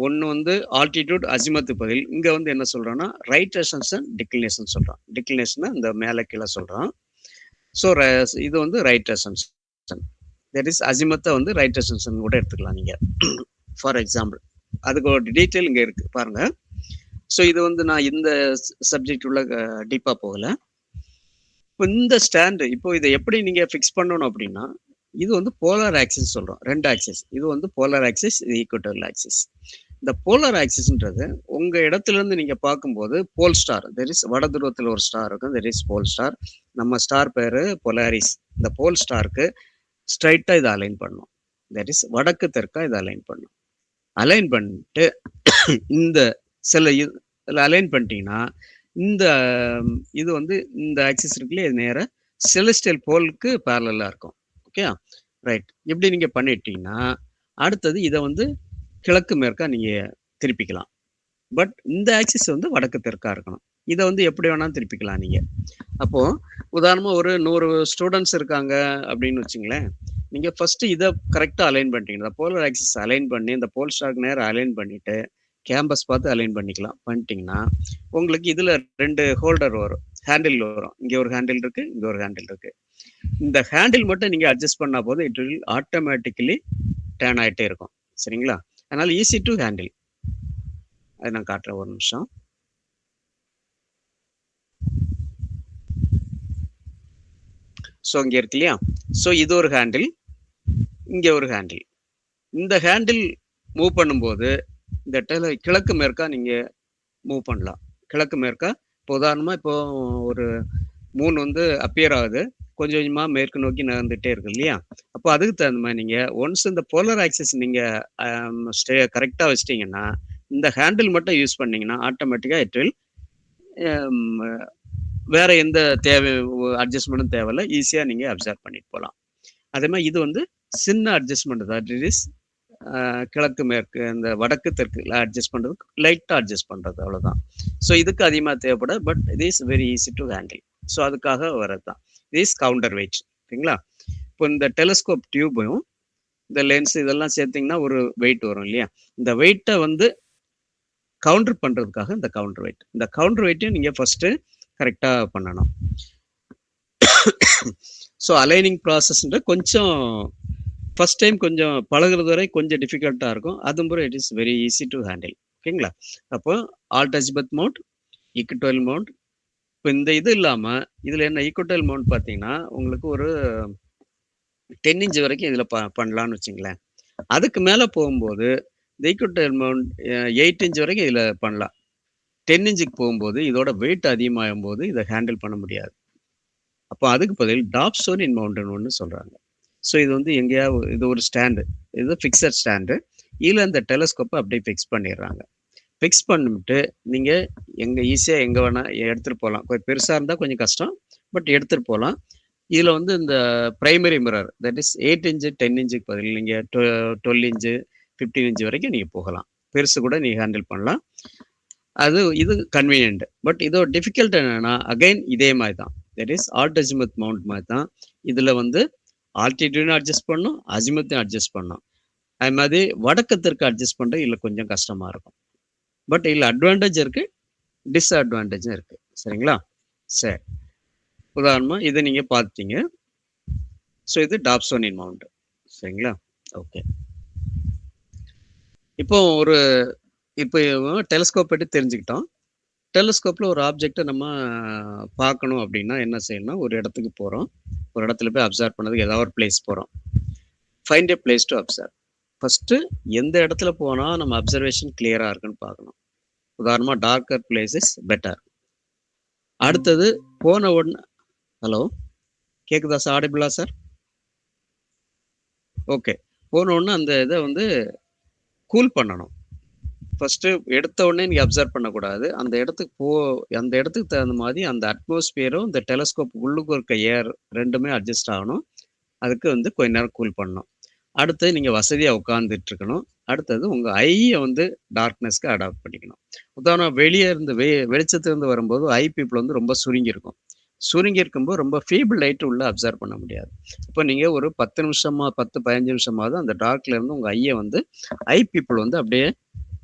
S1: ஒன்று வந்து ஆல்டிடியூட் அசிமத்து பதில். இங்கே வந்து என்ன சொல்கிறோன்னா ரைட் அசன்ஷன் டிக்ளினேஷன் சொல்கிறோம். டிக்ளினேஷனை இந்த மேலே கீழே சொல்கிறோம். ஸோ இது வந்து ரைட் அசன்ஷன். தட் இஸ் அசிமத்தை வந்து ரைட் அசன்ஷன் கூட எடுத்துக்கலாம் நீங்கள். ஃபார் எக்ஸாம்பிள் அதுக்கு ஒரு டீட்டெயில் இங்கே இருக்குது பாருங்கள். ஸோ இது வந்து நான் இந்த சப்ஜெக்ட் உள்ள டீப்பாக போகலை. இப்போ இந்த ஸ்டாண்டு இப்போ இதை எப்படி நீங்கள் ஃபிக்ஸ் பண்ணணும் அப்படின்னா இது வந்து போலார் ஆக்சிஸ் சொல்கிறோம். 2 ஆக்சிஸ். இது வந்து போலார் ஆக்சிஸ், இது ஈக்குவட்டோரியல் ஆக்சிஸ். இந்த போலார் ஆக்சிஸ்ன்றது உங்கள் இடத்துலேருந்து நீங்கள் பார்க்கும்போது போல் ஸ்டார், தெர் இஸ் வட துருவத்தில் ஒரு ஸ்டார் இருக்கும், தெர் இஸ் போல் ஸ்டார். நம்ம ஸ்டார் பேர் பொலாரிஸ். இந்த போல் ஸ்டாருக்கு ஸ்ட்ரைட்டாக இதை அலைன் பண்ணணும். தட் இஸ் வடக்கு தெற்காக இதை அலைன் பண்ணணும். அலைன் பண்ணிட்டு இந்த இதில் அலைன் பண்ணிட்டீங்கன்னா இது வந்து இந்த ஆக்சிஸ் இருக்குல்லையே இது நேராக செலஸ்டியல் போலுக்கு பேரலாக இருக்கும். Okay right. இப்படி நீங்கள் பண்ணிட்டீங்கன்னா அடுத்தது இதை வந்து கிழக்கு மேற்கா நீங்கள் திருப்பிக்கலாம். பட் இந்த ஆக்சிஸ் வந்து வடக்கு தெற்காக இருக்கணும். இதை வந்து எப்படி வேணாலும் திருப்பிக்கலாம் நீங்கள். அப்போது உதாரணமாக ஒரு 100 ஸ்டூடெண்ட்ஸ் இருக்காங்க அப்படின்னு வச்சுங்களேன். நீங்கள் ஃபஸ்ட்டு இதை கரெக்டாக அலைன் பண்ணிட்டீங்க. இந்த போலர் ஆக்சிஸ் அலைன் பண்ணி இந்த போல் ஸ்டார்க்கு நேரம் அலைன் பண்ணிவிட்டு கேம்பஸ் பார்த்து அலைன் பண்ணிட்டீங்கன்னா உங்களுக்கு இதில் 2 ஹோல்டர் வரும், ஹேண்டில் வரும். இங்கே ஒரு ஹேண்டில் இருக்குது, இங்கே ஒரு ஹேண்டில் இருக்குது. இந்த ஹேண்டில் மட்டும் நீங்கள் அட்ஜஸ்ட் பண்ணால் போதும் இட் வில் ஆட்டோமேட்டிக்கலி டேர்ன் ஆகிட்டே இருக்கும். சரிங்களா? அதனால் ஈஸி டு ஹேண்டில். அதை நான் காட்டுறேன் ஒரு நிமிஷம். ஸோ இங்கே இருக்கு இல்லையா? ஸோ இது ஒரு ஹேண்டில், இங்கே ஒரு ஹேண்டில். இந்த ஹேண்டில் மூவ் பண்ணும்போது இந்த கிழக்கு மேற்கா நீங்கள் மூவ் பண்ணலாம். கிழக்கு மேற்கா இப்போ உதாரணமாக இப்போ ஒரு மூன் வந்து அப்பியர் ஆகுது, கொஞ்சம் கொஞ்சமாக மேற்கு நோக்கி நகர்ந்துகிட்டே இருக்கு இல்லையா? அப்போ அதுக்கு தகுந்த மாதிரி நீங்கள் ஒன்ஸ் இந்த போலர் ஆக்சிஸ் நீங்கள் கரெக்டாக வச்சிட்டிங்கன்னா, இந்த ஹேண்டில் மட்டும் யூஸ் பண்ணிங்கன்னா ஆட்டோமேட்டிக்காக இட் வில் வேற எந்த அட்ஜஸ்ட்மெண்ட்டும் தேவையில்லை, ஈஸியாக நீங்கள் அப்சர்வ் பண்ணிட்டு போகலாம். அதே மாதிரி இது வந்து சின்ன அட்ஜஸ்ட்மெண்ட் தான். இட் இஸ் கிழக்கு மேற்கு இந்த வடக்கு தெற்கு அட்ஜஸ்ட் பண்ணுறது, லைட்டாக அட்ஜஸ்ட் பண்ணுறது, அவ்வளோதான். ஸோ இதுக்கு அதிகமாக தேவைப்படாது, but it is very easy to handle. So அதுக்காக வரது தான். It is counterweight. ஓகேங்களா? இப்போ இந்த டெலிஸ்கோப் டியூபையும் இந்த லென்ஸ் இதெல்லாம் சேர்த்திங்கன்னா ஒரு வெயிட் வரும் இல்லையா? இந்த வெயிட்டை வந்து கவுண்டர் பண்ணுறதுக்காக இந்த கவுண்டர் வெயிட். இந்த கவுண்டர் வெயிட்டையும் நீங்கள் ஃபஸ்ட்டு கரெக்டாக பண்ணணும். ஸோ அலைனிங் ப்ராசஸ்ன்ற கொஞ்சம் ஃபர்ஸ்ட் டைம் கொஞ்சம் பழகுறது வரை கொஞ்சம் டிஃபிகல்ட்டாக இருக்கும். அதுபோல் it is very easy to handle. ஓகேங்களா? அப்போ ஆல் டச்பத் மவுண்ட், ஈக்குவட்டோரியல் மவுண்ட். இப்போ இந்த இது இல்லாமல் இதில் என்ன ஈக்குவட்டோரியல் மவுண்ட் பார்த்தீங்கன்னா உங்களுக்கு ஒரு 10 இன்ச் வரைக்கும் இதில் பண்ணலான்னு வச்சுங்களேன். அதுக்கு மேலே போகும்போது இந்த ஈக்குவட்டோரியல் மவுண்ட் 8 இன்ச் வரைக்கும் இதில் பண்ணலாம். 10 இன்ச்சுக்கு போகும்போது இதோட வெயிட் அதிகமாகும் போது இதை ஹேண்டில் பண்ண முடியாது. அப்போ அதுக்கு பதில் டாப்சோனின் மவுண்டன் ஒன்று சொல்கிறாங்க. ஸோ இது வந்து எங்கேயாவது இது ஒரு ஸ்டாண்டு, இது ஃபிக்ஸட் ஸ்டாண்டு. இதில் இந்த டெலஸ்கோப்பை அப்படியே ஃபிக்ஸ் பண்ணிடுறாங்க. ஃபிக்ஸ் பண்ணிவிட்டு நீங்கள் எங்கே ஈஸியாக எங்கே வேணால் எடுத்துகிட்டு போகலாம். கொஞ்சம் பெருசாக இருந்தால் கொஞ்சம் கஷ்டம், பட் எடுத்துகிட்டு போகலாம். இதில் வந்து இந்த primary mirror, that is 8 inch 10 இன்ச்சுக்கு பதில் நீங்கள் 12 இன்ச்சு 15 இன்ச்சு வரைக்கும் நீங்கள் போகலாம். பெருசு கூட நீங்கள் ஹேண்டில் பண்ணலாம். இது கன்வீனியன்ட். பட் இதோட டிஃபிகல்ட் என்னென்னா அகைன் இதே மாதிரி தான். தட் இஸ் ஆல்டஜிமத் மவுண்ட் மாதிரி தான். இதில் வந்து ஆல்டிடியூடும் அட்ஜஸ்ட் பண்ணணும், அஜிமத்தையும் அட்ஜஸ்ட் பண்ணணும். அது மாதிரி வடக்கு தெற்கு அட்ஜஸ்ட் பண்ணுறது இதில் கொஞ்சம் கஷ்டமாக இருக்கும். பட் இதில் அட்வான்டேஜ் இருக்குது, டிஸ்அட்வான்டேஜும் இருக்குது. சரிங்களா? சரி, உதாரணமாக இதை நீங்கள் பார்த்துட்டீங்க. ஸோ இது டாப்சோனின் மவுண்ட். சரிங்களா? ஓகே. இப்போ டெலிஸ்கோப் பற்றி தெரிஞ்சுக்கிட்டோம். டெலிஸ்கோப்பில் ஒரு ஆப்ஜெக்டை நம்ம பார்க்கணும் அப்படின்னா என்ன செய்யணும்? ஒரு இடத்துக்கு போகிறோம், ஒரு இடத்துல போய் அப்சர்வ் பண்ணதுக்கு ஏதாவது ஒரு பிளேஸ் போகிறோம். Find a place to observe. First எந்த இடத்துல போனால் நம்ம அப்சர்வேஷன் கிளியராக இருக்குன்னு பார்க்கணும். உதாரணமாக டார்க்கர் பிளேஸ் இஸ் பெட்டர். அடுத்தது போன உடனே, ஹலோ கேட்குதா சார்? ஆடிபிளா சார்? ஓகே. போன உடனே அந்த இதை வந்து கூல் பண்ணணும். ஃபஸ்ட்டு எடுத்த உடனே நீங்கள் அப்சர்வ் பண்ணக்கூடாது. அந்த இடத்துக்கு தகுந்த மாதிரி அந்த அட்மாஸ்பியரும் இந்த டெலஸ்கோப் உள்ளுக்கு இருக்க ஏர் ரெண்டுமே அட்ஜஸ்ட் ஆகணும். அதுக்கு வந்து கொஞ்ச நேரம் கூல் பண்ணணும். அடுத்தது நீங்கள் வசதியாக உட்காந்துட்டு இருக்கணும். அடுத்தது உங்கள் ஐயை வந்து டார்க்னஸ்க்கு அடாப்ட் பண்ணிக்கணும். உதாரணம் வெளியே இருந்து வெளிச்சத்துலேருந்து வரும்போது ஐ பீப்புள் வந்து ரொம்ப சுருங்கி இருக்கும். சுருங்கி இருக்கும்போது ரொம்ப ஃபீபிள் லைட்டு உள்ள அப்சர்வ் பண்ண முடியாது. இப்போ நீங்கள் ஒரு 10 நிமிஷமா 10-15 நிமிஷமாவது அந்த டார்க்ல இருந்து உங்கள் ஐயை வந்து ஐ பீப்புள் வந்து அப்படியே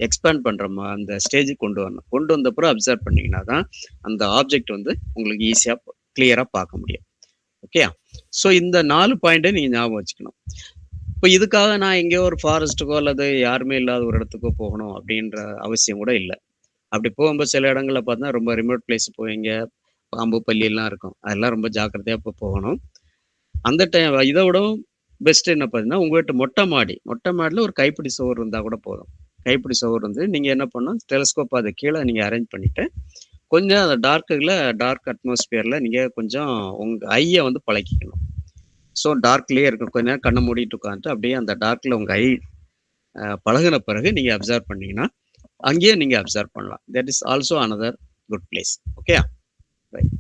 S1: எக்ஸ்பேண்ட் பண்ணுறோமா அந்த ஸ்டேஜுக்கு கொண்டு வரணும். கொண்டு வந்தப்பறம் அப்சர்வ் பண்ணிங்கன்னா தான் அந்த ஆப்ஜெக்ட் வந்து உங்களுக்கு ஈஸியாக கிளியராக பார்க்க முடியும். ஓகே. ஸோ இந்த 4 பாயிண்ட்டை நீங்கள் ஞாபகம் வச்சுக்கணும். இப்போ இதுக்காக நான் எங்கேயோ ஒரு ஃபாரஸ்ட்டுக்கோ அல்லது யாருமே இல்லாத ஒரு இடத்துக்கோ போகணும் அப்படின்ற அவசியம் கூட இல்லை. அப்படி போகும்போது சில இடங்களில் பார்த்தா ரொம்ப ரிமோட் பிளேஸ் போவீங்க, பாம்பு பல்லியெல்லாம் இருக்கும். அதெல்லாம் ரொம்ப ஜாக்கிரதையாக இப்போ போகணும். அந்த டைம் இதை விடவும் பெஸ்ட் என்ன பார்த்தீங்கன்னா, உங்கள்கிட்ட மொட்டை மாடியில் ஒரு கைப்பிடி சுவர் இருந்தால் கூட போதும். கைப்பிடி சுவர் வந்து நீங்கள் என்ன பண்ணணும், டெலிஸ்கோப் அதை கீழே நீங்கள் அரேஞ்ச் பண்ணிவிட்டு கொஞ்சம் அந்த டார்க் அட்மாஸ்பியரில் நீங்கள் கொஞ்சம் உங்கள் ஐயை வந்து பழக்கிக்கணும். ஸோ டார்க்லேயே இருக்கும். கொஞ்ச நேரம் கண்ணை மூடிட்டு உட்காந்துட்டு அப்படியே அந்த டார்க்கில் உங்கள் ஐ பழகின பிறகு நீங்கள் அப்சர்வ் பண்ணிங்கன்னா அங்கேயே நீங்கள் அப்சர்வ் பண்ணலாம். That is also another good place. Okay. Right.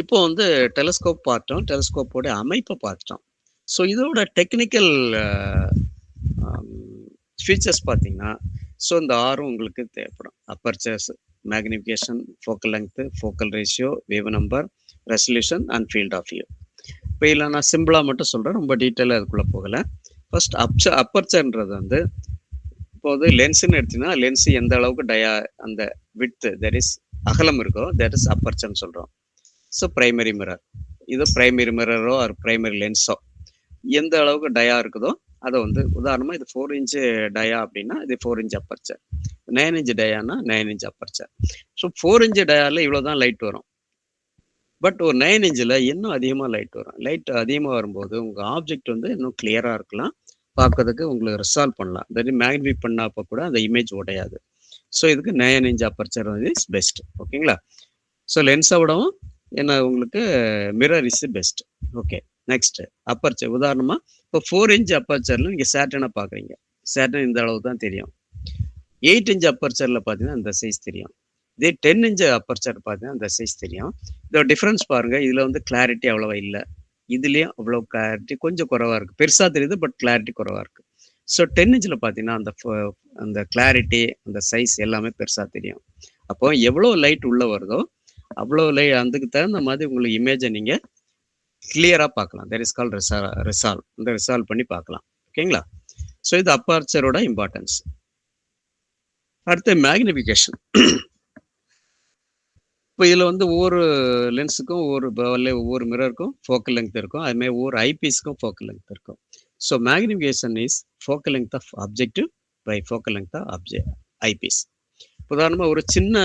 S1: இப்போ வந்து டெலிஸ்கோப் பார்த்தோம், டெலிஸ்கோப்போட அமைப்பை பார்த்துட்டோம். ஸோ இதோட டெக்னிக்கல் ஃபீச்சர்ஸ் பார்த்தீங்கன்னா, ஸோ இந்த 6 உங்களுக்கு தேவைப்படும். Apertures, magnification, focal length, focal ratio, wave number, resolution and field of view. இப்போ இதில் நான் சிம்பிளாக மட்டும் சொல்கிறேன், ரொம்ப டீட்டெயிலாக அதுக்குள்ளே போகலை. ஃபர்ஸ்ட் அப்பர்ச்சர்ன்றது வந்து இப்போது லென்ஸுன்னு எடுத்திங்கன்னா லென்ஸு எந்த அளவுக்கு அந்த விட்த்து தட் இஸ் அகலம் இருக்கோ தட் இஸ் அப்பர்ச்சர்ன்னு சொல்கிறோம். ஸோ ப்ரைமரி மிரர், இது ப்ரைமரி மிரரோ ஆர் ப்ரைமரி லென்ஸோ எந்த அளவுக்கு டயா இருக்குதோ அதை வந்து உதாரணமாக இது 4" டயா அப்படின்னா இது 4" அப்பர்ச்சர், 9" டயானா 9" அப்பர்ச்சர். ஸோ 4" டயாவில் இவ்வளோ தான் லைட் வரும். பட் ஒரு 9" இன்னும் அதிகமாக லைட் வரும். லைட் அதிகமாக வரும்போது உங்கள் ஆப்ஜெக்ட் வந்து இன்னும் கிளியராக இருக்கலாம், பார்க்கறதுக்கு உங்களுக்கு ரிசால்வ் பண்ணலாம். தட் மேக்னிஃபை பண்ணப்போ கூட அந்த இமேஜ் உடையாது. ஸோ இதுக்கு 9" அப்பர்ச்சர் வந்து இஸ் பெஸ்ட். ஓகேங்களா? ஸோ லென்ஸை விடவும் என்ன உங்களுக்கு mirror is best. Okay, next aperture. உதாரணமாக இப்போ 4" அப்பர்ச்சரில் நீங்கள் சேட்டனை பார்க்குறீங்க. சேட்டன் இந்த அளவு தான் தெரியும். 8" அப்பர்ச்சரில் பார்த்தீங்கன்னா இந்த சைஸ் தெரியும். இதே 10" அப்பர்ச்சர் பார்த்தீங்கன்னா இந்த சைஸ் தெரியும். இதோட டிஃப்ரென்ஸ் பாருங்கள். இதில் வந்து கிளாரிட்டி அவ்வளோவா இல்லை, இதுலேயும் அவ்வளோ கிளாரிட்டி கொஞ்சம் குறைவாக இருக்குது. பெருசாக தெரியுது, பட் கிளாரிட்டி குறைவாக இருக்குது. ஸோ 10" பார்த்தீங்கன்னா அந்த கிளாரிட்டி, அந்த சைஸ் எல்லாமே பெருசாக தெரியும். அப்போ எவ்வளோ லைட் உள்ளே வருதோ அவ்வளோ அதுக்கு தகுந்த மாதிரி உங்களுக்கு இமேஜை நீங்கள் கிளியராக பார்க்கலாம். That is called resolve. இந்த ரிசால்வ் பண்ணி பார்க்கலாம். ஓகேங்களா? ஸோ இது அப்பர்ச்சரோட இம்பார்ட்டன்ஸ். அடுத்து மேக்னிஃபிகேஷன். இப்போ இதில் வந்து ஒவ்வொரு லென்ஸுக்கும் ஒவ்வொரு மிரருக்கும் ஃபோக்கல் லெங்த் இருக்கும். அதுமாதிரி ஒவ்வொரு ஐபீஸ்க்கும் ஃபோக்கல் லெங்த் இருக்கும். So magnification is focal length of objective by focal length of eyepiece. உதாரணமாக ஒரு சின்ன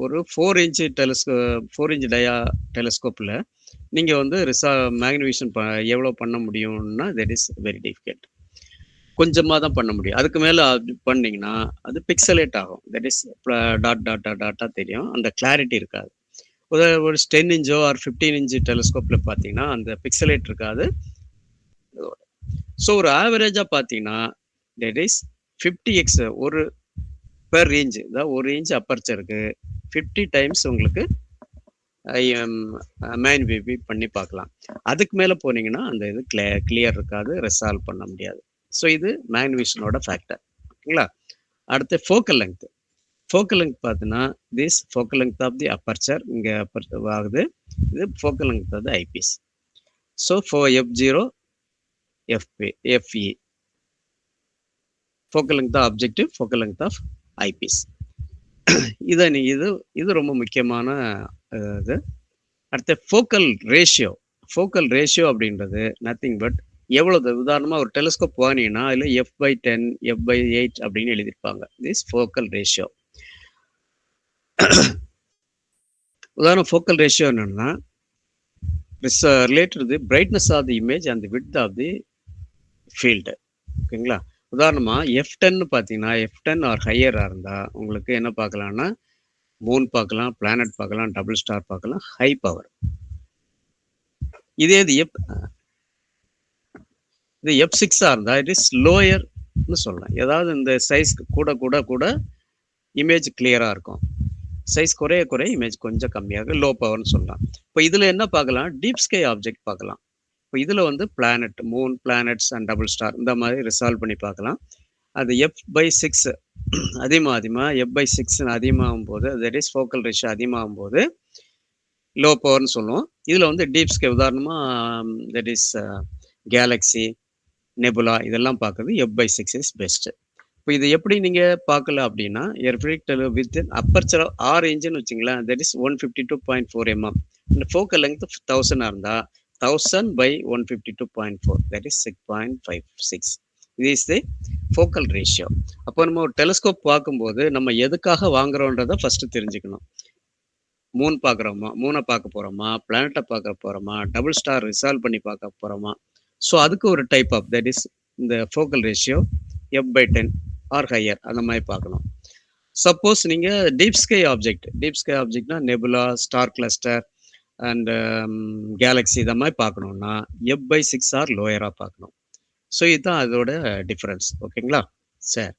S1: ஒரு 4" டயா டெலஸ்கோப்பில் நீங்கள் வந்து மேக்னிஃபிகேஷன் எவ்வளோ பண்ண முடியும்னா தட் இஸ் வெரி டிஃபிகல்ட். கொஞ்சமாக தான் பண்ண முடியும். அதுக்கு மேலே பண்ணிங்கன்னா அது பிக்சலேட் ஆகும். தட் இஸ் டாட்டாக தெரியும், அந்த கிளாரிட்டி இருக்காது. ஒரு 10" ஆர் 15" டெலஸ்கோப்பில் பார்த்தீங்கன்னா அந்த பிக்சலேட் இருக்காது. ஸோ ஒரு ஆவரேஜாக பார்த்தீங்கன்னா தட் இஸ் 50x ஒரு பெர் ரேஞ்சு, அதாவது ஒரு ரேஞ்ச் அப்பர்ச்சருக்கு 50 டைம்ஸ் உங்களுக்கு மேக்னிஃபை பண்ணி பார்க்கலாம். அதுக்கு மேலே போனீங்கன்னா அந்த இது கிளியர் இருக்காது, ரிசால்வ் பண்ண முடியாது. ஸோ இது மேக்னிஃபிகேஷனோட ஃபேக்டர். ஓகேங்களா? அடுத்து ஃபோக்கல் லெங்த். ஃபோக்கல் லெங்த் பார்த்தீங்கன்னா this focal length of the aperture இங்கே அப்பர்ச்சர் ஆகுது. இது focal length of the eyepiece. So F0 FE focal length of objective, focal length of eyepiece. இது ரொம்ப முக்கியமான இது. அடுத்து ஃபோக்கல் ரேஷியோ. ஃபோக்கல் ரேஷியோ அப்படின்றது நத்திங் பட் எவ்வளவு. உதாரணமாக ஒரு டெலிஸ்கோப் வாங்கினீங்கன்னா அதில் F/10 F/8 அப்படின்னு எழுதியிருப்பாங்க. This focal ratio. உதாரணம் ஃபோக்கல் ரேஷியோ என்னன்னா related the brightness of the image and the width of the field. ஓகேங்களா? உதாரணமாக F10 பார்த்தீங்கன்னா F10 ஆர் ஹையராக இருந்தால் உங்களுக்கு என்ன பார்க்கலாம்னா மூன் பார்க்கலாம், பிளானட் பார்க்கலாம், டபுள் ஸ்டார் பார்க்கலாம், ஹை பவர். இது F6 இருந்தால் இட் இஸ் லோயர்னு சொல்லலாம். ஏதாவது இந்த சைஸ் கூட கூட கூட இமேஜ் கிளியராக இருக்கும். சைஸ் குறைய இமேஜ் கொஞ்சம் கம்மியாக லோ பவர்னு சொல்லலாம். இப்போ இதில் என்ன பார்க்கலாம்? டீப் ஸ்கை ஆப்ஜெக்ட் பார்க்கலாம். இப்போ இதில் வந்து planet, Moon, planets and double star இந்த மாதிரி ரிசால்வ் பண்ணி பார்க்கலாம். அது F/6 அதிகமாக F/6 அதிகமாகும் போது தட் இஸ் ஃபோக்கல் ரேஷியோ அதிகமாகும் போது லோ பவர்னு சொல்லுவோம். இதில் வந்து டீப் ஸ்கை உதாரணமாக தட் இஸ் கேலக்ஸி, நெபுலா இதெல்லாம் பார்க்குறது F/6 இஸ் பெஸ்ட்டு. இப்போ இது எப்படி நீங்கள் பார்க்கல அப்படின்னா வித் அப்பர்ச்சர் 6" வச்சுங்களேன். That is 152.4 mm. இந்த ஃபோக்கல் லெங்த் 1000 இருந்தால் 1000/152.4 தட் இஸ் 6.56. இது இஸ் தி ஃபோக்கல் ரேஷியோ. அப்போ நம்ம ஒரு டெலிஸ்கோப் பார்க்கும்போது நம்ம எதுக்காக வாங்குறோன்றதை ஃபஸ்ட்டு தெரிஞ்சுக்கணும். மூன் பார்க்குறோமா, மூனை பார்க்க போகிறோமா, பிளானட்டை பார்க்க போகிறோமா, டபுள் ஸ்டார் ரிசால்வ் பண்ணி பார்க்க போகிறோமா. ஸோ அதுக்கு ஒரு டைப் ஆஃப் தட் இஸ் இந்த focal ratio F/10 or higher அந்த மாதிரி பார்க்கணும். சப்போஸ் நீங்கள் டீப் ஸ்கை ஆப்ஜெக்ட்னா nebula, star cluster and galaxy இதை மாதிரி பார்க்கணுன்னா F/6 ஆர் லோயராக பார்க்கணும். ஸோ இதுதான் அதோட டிஃப்ரென்ஸ். ஓகேங்களா? சரி,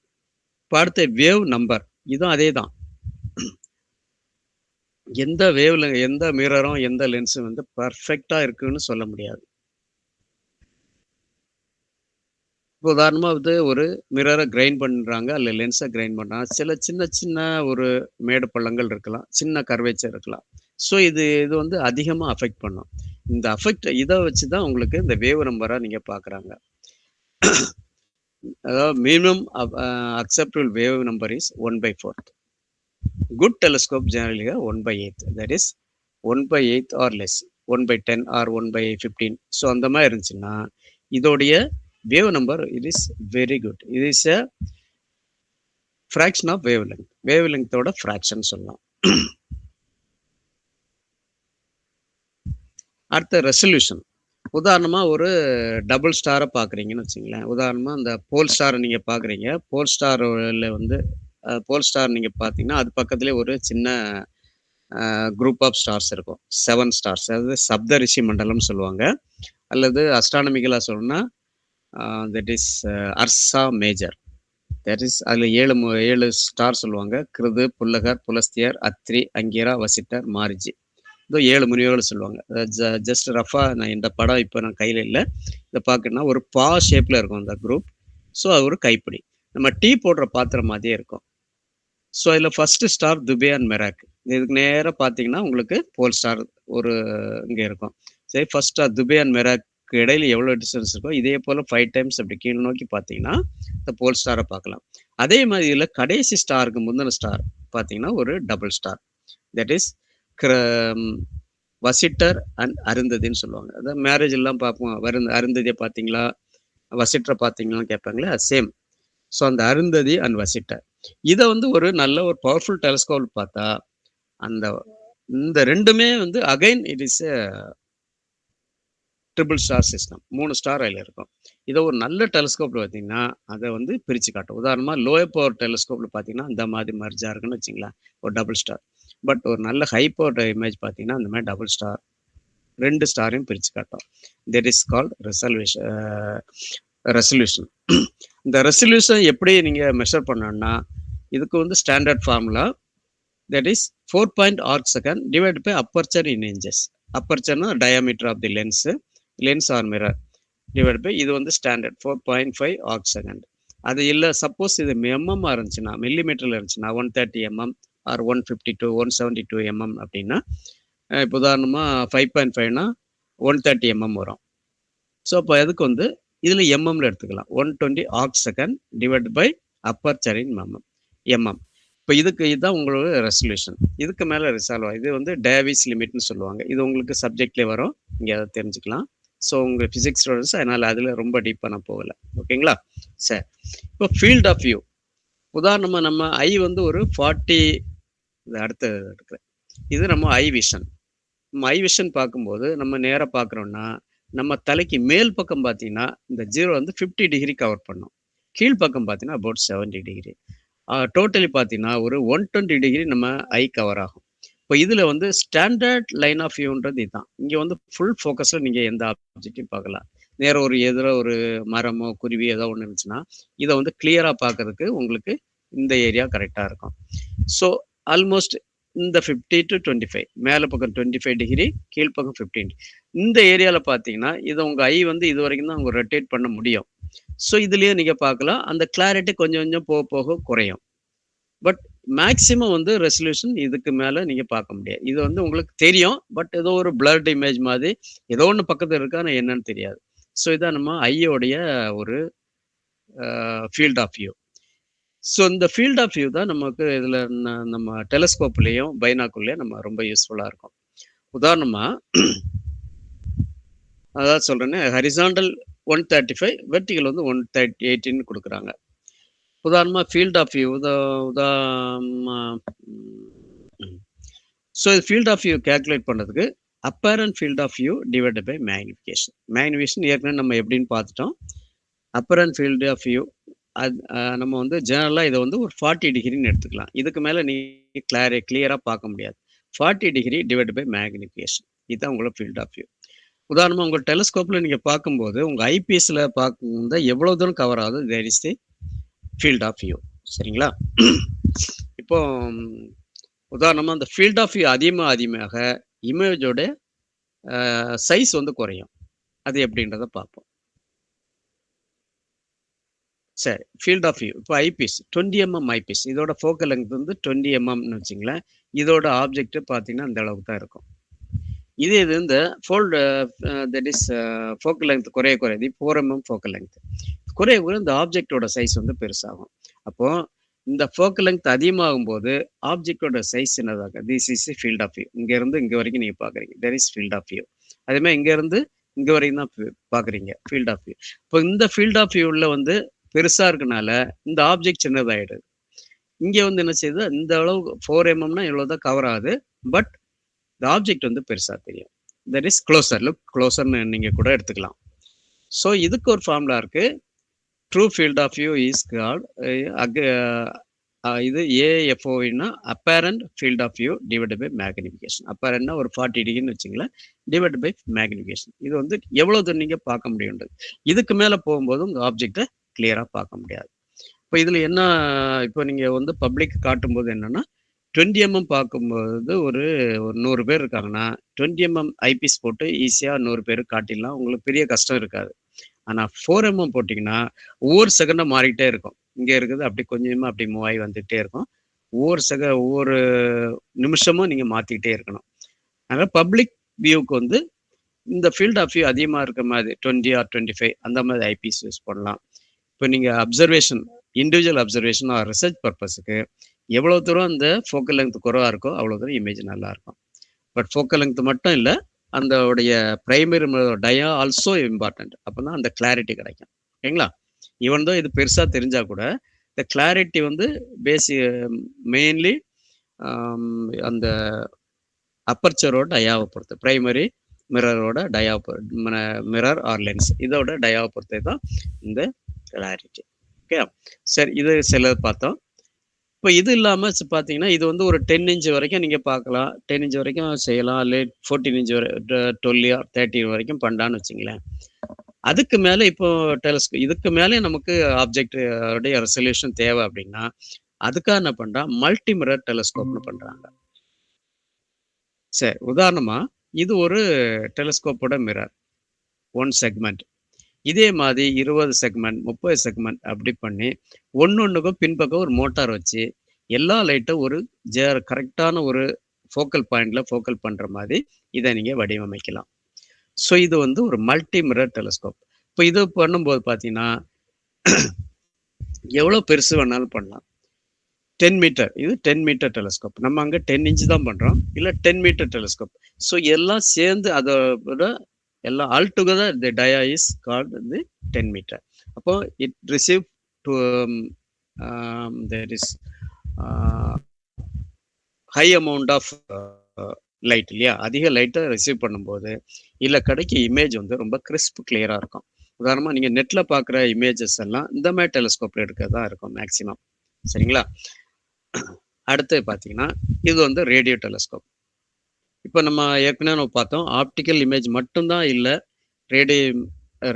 S1: இப்போ அடுத்த வேவ் நம்பர். இதுவும் அதே தான். எந்த மிரரும் எந்த லென்ஸும் வந்து பர்ஃபெக்டாக இருக்குன்னு சொல்ல முடியாது. இப்போ உதாரணமாக வந்து ஒரு மிரரை கிரைண்ட் பண்ணுறாங்க, அல்ல லென்ஸை கிரைண்ட் பண்ணுறாங்க. சின்ன சின்ன ஒரு மேடு பள்ளங்கள் இருக்கலாம், சின்ன கர்வேச்சர் இருக்கலாம். ஸோ இது வந்து அதிகமாக அஃபெக்ட் பண்ணும். இந்த இதை வச்சு தான் உங்களுக்கு இந்த வேவ் நம்பரை நீங்கள் பார்க்குறாங்க. அதாவது minimum acceptable wave number is 1/4. Good telescope generally 1/8. That is 1/8 or less, 1/10 or 1/15. So அந்த மாதிரி இருந்துச்சுன்னா இதோடைய Wave number, it is very good. It is a fraction of wavelength. Wavelength ஓட fraction சொல்லலாம். அடுத்த ரெசல்யூஷன். உதாரணமா ஒரு டபுள் ஸ்டாரை பார்க்குறீங்கன்னு வச்சுங்களேன். உதாரணமா அந்த போல் ஸ்டாரை நீங்க பார்க்குறீங்க. போல் ஸ்டார்ல வந்து போல் ஸ்டார் நீங்க பார்த்தீங்கன்னா, அது பக்கத்திலேயே ஒரு சின்ன குரூப் ஆஃப் ஸ்டார்ஸ் இருக்கும். 7 ஸ்டார்ஸ். அதாவது சப்த ரிஷி மண்டலம்னு சொல்லுவாங்க. அல்லது அஸ்ட்ரானமிக்கலா சொல்லணும்னா that is Arsa major. That is அதில் 7 ஸ்டார் சொல்லுவாங்க. கிருது, புல்லகர், புலஸ்தியர், அத்ரி, அங்கீரா, வசிட்டர், மாரிஜி. இதோ 7 முனிவர்கள் சொல்லுவாங்க. ஜஸ்ட் ரஃபா நான் இந்த படம் இப்போ நான் கையில் இல்லை. இதை பார்க்கணுன்னா ஒரு பா ஷேப்பில் இருக்கும் அந்த குரூப். ஸோ அது ஒரு கைப்பிடி. நம்ம டீ போடுற பாத்திரம் மாதிரியே இருக்கும். ஸோ அதில் ஃபர்ஸ்ட் ஸ்டார் துபே அண்ட் மெராக். இதுக்கு நேராக பார்த்தீங்கன்னா உங்களுக்கு போல் ஸ்டார் ஒரு இங்கே இருக்கும். சரி, ஃபர்ஸ்ட் ஸ்டார் துபே அண்ட் மெராக்கு இடையில எவ்வளோ டிஸ்டன்ஸ் இருக்கோ இதே போல் 5 டைம்ஸ் அப்படி கீழ் நோக்கி பார்த்தீங்கன்னா இந்த போல் ஸ்டாரை பார்க்கலாம். அதே மாதிரி இதில் கடைசி ஸ்டாருக்கு முந்தின ஸ்டார் பார்த்தீங்கன்னா ஒரு double star. That is Vasishtha and அருந்ததின்னு சொல்லுவாங்க. அதாவது மேரேஜ் எல்லாம் பார்ப்போம். அருந்ததியை பார்த்தீங்களா, வசிட்டரை பார்த்தீங்களான்னு கேட்பாங்களே, சேம். ஸோ அந்த அருந்ததி அண்ட் வசிட்டர் இதை வந்து ஒரு நல்ல ஒரு பவர்ஃபுல் டெலஸ்கோப் பார்த்தா அந்த இந்த ரெண்டுமே வந்து again it is triple star system. 3 star அதில் இருக்கும். இதை ஒரு நல்ல டெலஸ்கோப்பில் பார்த்தீங்கன்னா அதை வந்து பிரித்து காட்டும். உதாரணமாக லோயர் பவர் டெலஸ்கோப்பில் பார்த்தீங்கன்னா இந்த மாதிரி மர்ஜாக இருக்குன்னு வச்சிங்களேன், ஒரு டபுள் ஸ்டார். பட் ஒரு நல்ல ஹை பவர் இமேஜ் பார்த்தீங்கன்னா இந்த மாதிரி டபுள் ஸ்டார் 2 ஸ்டாரையும் பிரித்து காட்டும். That is called resolution. இந்த ரெசல்யூஷன் எப்படி நீங்கள் மெஷர் பண்ணணும்னா இதுக்கு வந்து standard formula. That is 4 arc second divided by aperture in inches. அப்பர்ச்சர்னா diameter of the lens or mirror divide by இது வந்து ஸ்டாண்டர்ட் 4.5 arc second. அது இல்லை, சப்போஸ் இது எம்எம்மாக இருந்துச்சுன்னா, மில்லிமீட்டரில் இருந்துச்சுன்னா 130 mm ஆர் 152 172 mm அப்படின்னா, இப்போ உதாரணமாக 5.5னா 130 mm வரும். ஸோ அப்போ அதுக்கு வந்து இதில் எம்எம்ல எடுத்துக்கலாம். 120 arc second divide by aperture in mm. இப்போ இதுதான் உங்களோட ரெசல்யூஷன். இதுக்கு மேலே ரிசால்வ் ஆகும். இது வந்து டேவிஸ் லிமிட்னு சொல்லுவாங்க. இது உங்களுக்கு சப்ஜெக்ட்லேயே வரும், இங்கே அதை தெரிஞ்சுக்கலாம். ஸோ உங்கள் ஃபிசிக்ஸ் ஸ்டூடெண்ட்ஸ் அதனால் அதில் ரொம்ப டீப்பாக நான் போகலை. ஓகேங்களா? சரி, இப்போ ஃபீல்ட் ஆஃப் வியூ. உதாரணமாக நம்ம ஐ வந்து ஒரு 40 அடுத்து எடுக்கிறேன். இது நம்ம ஐ விஷன். நம்ம ஐ விஷன் பார்க்கும்போது நம்ம நேராக பார்க்குறோன்னா நம்ம தலைக்கு மேல் பக்கம் பார்த்தீங்கன்னா இந்த 0 வந்து 50 டிகிரி கவர் பண்ணும். கீழ் பக்கம் பார்த்தீங்கன்னா அபவுட் 70 டிகிரி. டோட்டலி பார்த்தீங்கன்னா ஒரு 120 டிகிரி நம்ம ஐ கவர் ஆகும். இப்போ இதில் வந்து ஸ்டாண்டர்ட் லைன் ஆஃப் வியூன்றது இதுதான். இங்கே வந்து ஃபுல் ஃபோக்கஸில் நீங்கள் எந்த ஆப்ஜெக்டையும் பார்க்கலாம். நேரம் ஒரு எதிர ஒரு மரமோ குருவி ஏதோ ஒன்று இருந்துச்சுன்னா இதை வந்து கிளியராக பார்க்கறதுக்கு உங்களுக்கு இந்த ஏரியா கரெக்டாக இருக்கும். ஸோ ஆல்மோஸ்ட் இந்த 50 to 25 மேலே பக்கம் 25 டிகிரி, கீழ்ப்பக்கம் 15. இந்த ஏரியாவில் பார்த்தீங்கன்னா இதை உங்கள் ஐ வந்து இது வரைக்கும் தான் அவங்க ரொட்டேட் பண்ண முடியும். ஸோ இதுலேயே நீங்கள் பார்க்கலாம், அந்த கிளாரிட்டி கொஞ்சம் கொஞ்சம் போக போக குறையும். பட் மேக்சிமம் வந்து ரெசல்யூஷன் இதுக்கு மேலே நீங்கள் பார்க்க முடியாது. இது வந்து உங்களுக்கு தெரியும், பட் ஏதோ ஒரு பிளர்ட் இமேஜ் மாதிரி ஏதோ ஒன்று பக்கத்தில் இருக்கா, ஆனால் என்னன்னு தெரியாது. ஸோ இதான் நம்ம ஐயோடைய ஒரு ஃபீல்ட் ஆஃப் வியூ. ஸோ இந்த ஃபீல்ட் ஆஃப் வியூ தான் நமக்கு இதில் நம்ம டெலஸ்கோப்லேயும் பைனாக்குள்ளேயும் நம்ம ரொம்ப யூஸ்ஃபுல்லாக இருக்கும். உதாரணமாக அதாவது சொல்கிறேன்னு, ஹரிசாண்டல் 135, வெர்டிகல் வந்து 118 கொடுக்குறாங்க. உதாரணமாக field of view so field of view calculate பண்ணுறதுக்கு apparent field of view divide by magnification. Magnification ஏற்கனவே நம்ம எப்படின்னு பார்த்துட்டோம். அப்பரண்ட் ஃபீல்டு ஆஃப் வியூ அது நம்ம வந்து ஜெனரலாக இதை வந்து ஒரு 40 டிகிரின்னு எடுத்துக்கலாம். இதுக்கு மேலே நீங்கள் கிளியராக பார்க்க முடியாது. 40 டிகிரி டிவைட் பை மேக்னிஃபிகேஷன், இதுதான் உங்களோட ஃபீல்ட் ஆஃப் வியூ. உதாரணமாக உங்கள் டெலஸ்கோப்பில் நீங்கள் பார்க்கும்போது உங்கள் ஐபிஎஸ்ல பார்க்கும்போது எவ்வளோ தூரம் கவர் ஆகுது, there is the field of view. சரிங்களா? இப்போ உதாரணமாக அந்த ஃபீல்ட் ஆஃப் வியூ அதிகமாக இமேஜோட சைஸ் வந்து குறையும். அது எப்படின்றத பார்ப்போம். சரி, ஃபீல்ட் ஆஃப் வியூ இப்போ ஐபீஸ் 20 mm ஐபீஸ், இதோட ஃபோக்கல் லெங்த் வந்து 20 mmன்னு வச்சுங்களேன். இதோட ஆப்ஜெக்ட் பார்த்தீங்கன்னா அந்த அளவுக்கு தான் இருக்கும். இது இந்த fold that is focal length குறைய இது 4 mm ஃபோக்கல் லெங்த் குறைய இந்த ஆப்ஜெக்டோட சைஸ் வந்து பெருசாகும். அப்போ இந்த ஃபோக்கல் லெங்த் அதிகமாகும் போது ஆப்ஜெக்டோட சைஸ் என்னதாக, this is field of view. இங்கேருந்து இங்கே வரைக்கும் நீங்கள் பார்க்குறீங்க, there is field of view. அதேமாதிரி இங்கேருந்து இங்க வரைக்கும் தான் பார்க்குறீங்க ஃபீல்ட் ஆஃப் வியூ. இப்போ இந்த ஃபீல்ட் ஆஃப் வியூல வந்து பெருசா இருக்கனால இந்த ஆப்ஜெக்ட் சின்னதாயிடுது. இங்க வந்து என்ன செய்யுது, இந்த அளவு 4 எம்எம்னா இவ்வளோ தான் கவர் ஆகுது. பட் இந்த ஆப்ஜெக்ட் வந்து பெருசா தெரியும். That is closer. லுக் க்ளோசர்ன்னு நீங்க கூட எடுத்துக்கலாம். ஸோ இதுக்கு ஒரு ஃபார்முலா இருக்கு. True field of view is called இது ஏஎஃப்ஓன்னா apparent field of view divided by magnification. அப்பேரண்ட்னா ஒரு 40 டிகிரின்னு வச்சுங்களேன், டிவைடட் பை மேக்னிஃபிகேஷன். இது வந்து எவ்வளோ தூரம் நீங்க பார்க்க முடியும்ன்றது. இதுக்கு மேல போகும்போது உங்க ஆப்ஜெக்ட்டை கிளியரா பார்க்க முடியாது. இப்போ இதுல என்ன, இப்போ நீங்க வந்து பப்ளிக் காட்டும்போது என்னன்னா 20 எம்எம் பார்க்கும்போது ஒரு ஒரு 100 பேர் இருக்காங்கன்னா 20 எம்எம் ஐபிஎஸ் போட்டு ஈஸியா 100 பேர் காட்டிடலாம். உங்களுக்கு பெரிய கஷ்டம் இருக்காது. ஆனா 4 எம்எம் போட்டிங்கன்னா ஒவ்வொரு செகண்டும் மாறிக்கிட்டே இருக்கும். இங்க இருக்குது அப்படி கொஞ்சமா அப்படி மூவ் ஆகி வந்துகிட்டே இருக்கும். ஒவ்வொரு நிமிஷமும் நீங்க மாத்திக்கிட்டே இருக்கணும். அதனால பப்ளிக் வியூக்கு வந்து இந்த ஃபீல்ட் ஆஃப் வியூ அதிகமா இருக்க மாதிரி 20 ஆர் 25 அந்த மாதிரி ஐபிஎஸ் யூஸ் பண்ணலாம். இப்போ நீங்க observation, individual observation or research பர்பஸுக்கு எவ்வளோ தூரம் அந்த ஃபோக்கல் லெங்த் குறைவா இருக்கோ அவ்வளோ தூரம் இமேஜ் நல்லா இருக்கும். பட் ஃபோக்கல் லெங்த் மட்டும் இல்லை, அந்த உடைய பிரைமரி டயா ஆல்சோ இம்பார்ட்டன்ட். அப்போ தான் அந்த கிளாரிட்டி கிடைக்கும். ஓகேங்களா? ஈவன் தான் இது பெருசாக தெரிஞ்சா கூட இந்த கிளாரிட்டி வந்து மெயின்லி அந்த அப்பர்ச்சரோட டயாவை பொறுத்து, பிரைமரி மிரரோட மிரர் ஆர் லென்ஸ் இதோட டயாவை பொறுத்தே தான் இந்த கிளாரிட்டி. ஓகே, சரி, இது சிலது பார்த்தோம். இப்போ இது இல்லாமல் பார்த்தீங்கன்னா இது வந்து ஒரு 10 இன்ச் வரைக்கும் நீங்கள் பார்க்கலாம், 10 இன்ச் வரைக்கும் செய்யலாம், இல்லை 14 இன்ச் 12 ஆர் 13 வரைக்கும் பண்ணலான்னு வச்சுங்களேன். அதுக்கு மேலே இப்போ இதுக்கு மேலே நமக்கு ஆப்ஜெக்ட் உடைய ரெசல்யூஷன் தேவை அப்படின்னா அதுக்காக என்ன பண்றா, மல்டி மிரர் டெலஸ்கோப்னு பண்றாங்க. சரி, உதாரணமா இது ஒரு டெலஸ்கோப்போட மிரர், 1 செக்மெண்ட். இதே மாதிரி 20 செக்மெண்ட், 30 செக்மெண்ட் அப்படி பண்ணி ஒன்னொன்னுக்கும் பின்பக்கம் ஒரு மோட்டார் வச்சு எல்லா லைட்டும் ஒரு கரெக்டான ஒரு ஃபோக்கல் பாயிண்ட்ல ஃபோக்கல் பண்ற மாதிரி இதை நீங்க வடிவமைக்கலாம். ஸோ இது வந்து ஒரு மல்டி மிரர் டெலஸ்கோப். இப்போ இது பண்ணும்போது பார்த்தீங்கன்னா எவ்வளோ பெருசு வேணாலும் பண்ணலாம். 10 மீட்டர், இது 10 மீட்டர் டெலஸ்கோப். நம்ம அங்கே 10 இன்ச் தான் பண்றோம், இல்லை 10 மீட்டர் டெலஸ்கோப். ஸோ எல்லாம் சேர்ந்து அதோட எல்லாம் all together the dia is called the 10 metre. அப்போ it receive to there is high amount of light இல்லையா, அதிக லைட்டை ரிசீவ் பண்ணும்போது இல்லை கிடைக்க இமேஜ் வந்து ரொம்ப கிறிஸ்ப் கிளியராக இருக்கும். உதாரணமாக நீங்கள் நெட்டில் பார்க்குற இமேஜஸ் எல்லாம் இந்த மாதிரி டெலஸ்கோப்பில் எடுக்கிறதா இருக்கும் மேக்சிமம். சரிங்களா? அடுத்து பார்த்தீங்கன்னா இது வந்து ரேடியோ டெலஸ்கோப். இப்போ நம்ம ஏற்கனவே நம்ம பார்த்தோம், ஆப்டிக்கல் இமேஜ் மட்டும்தான் இல்லை,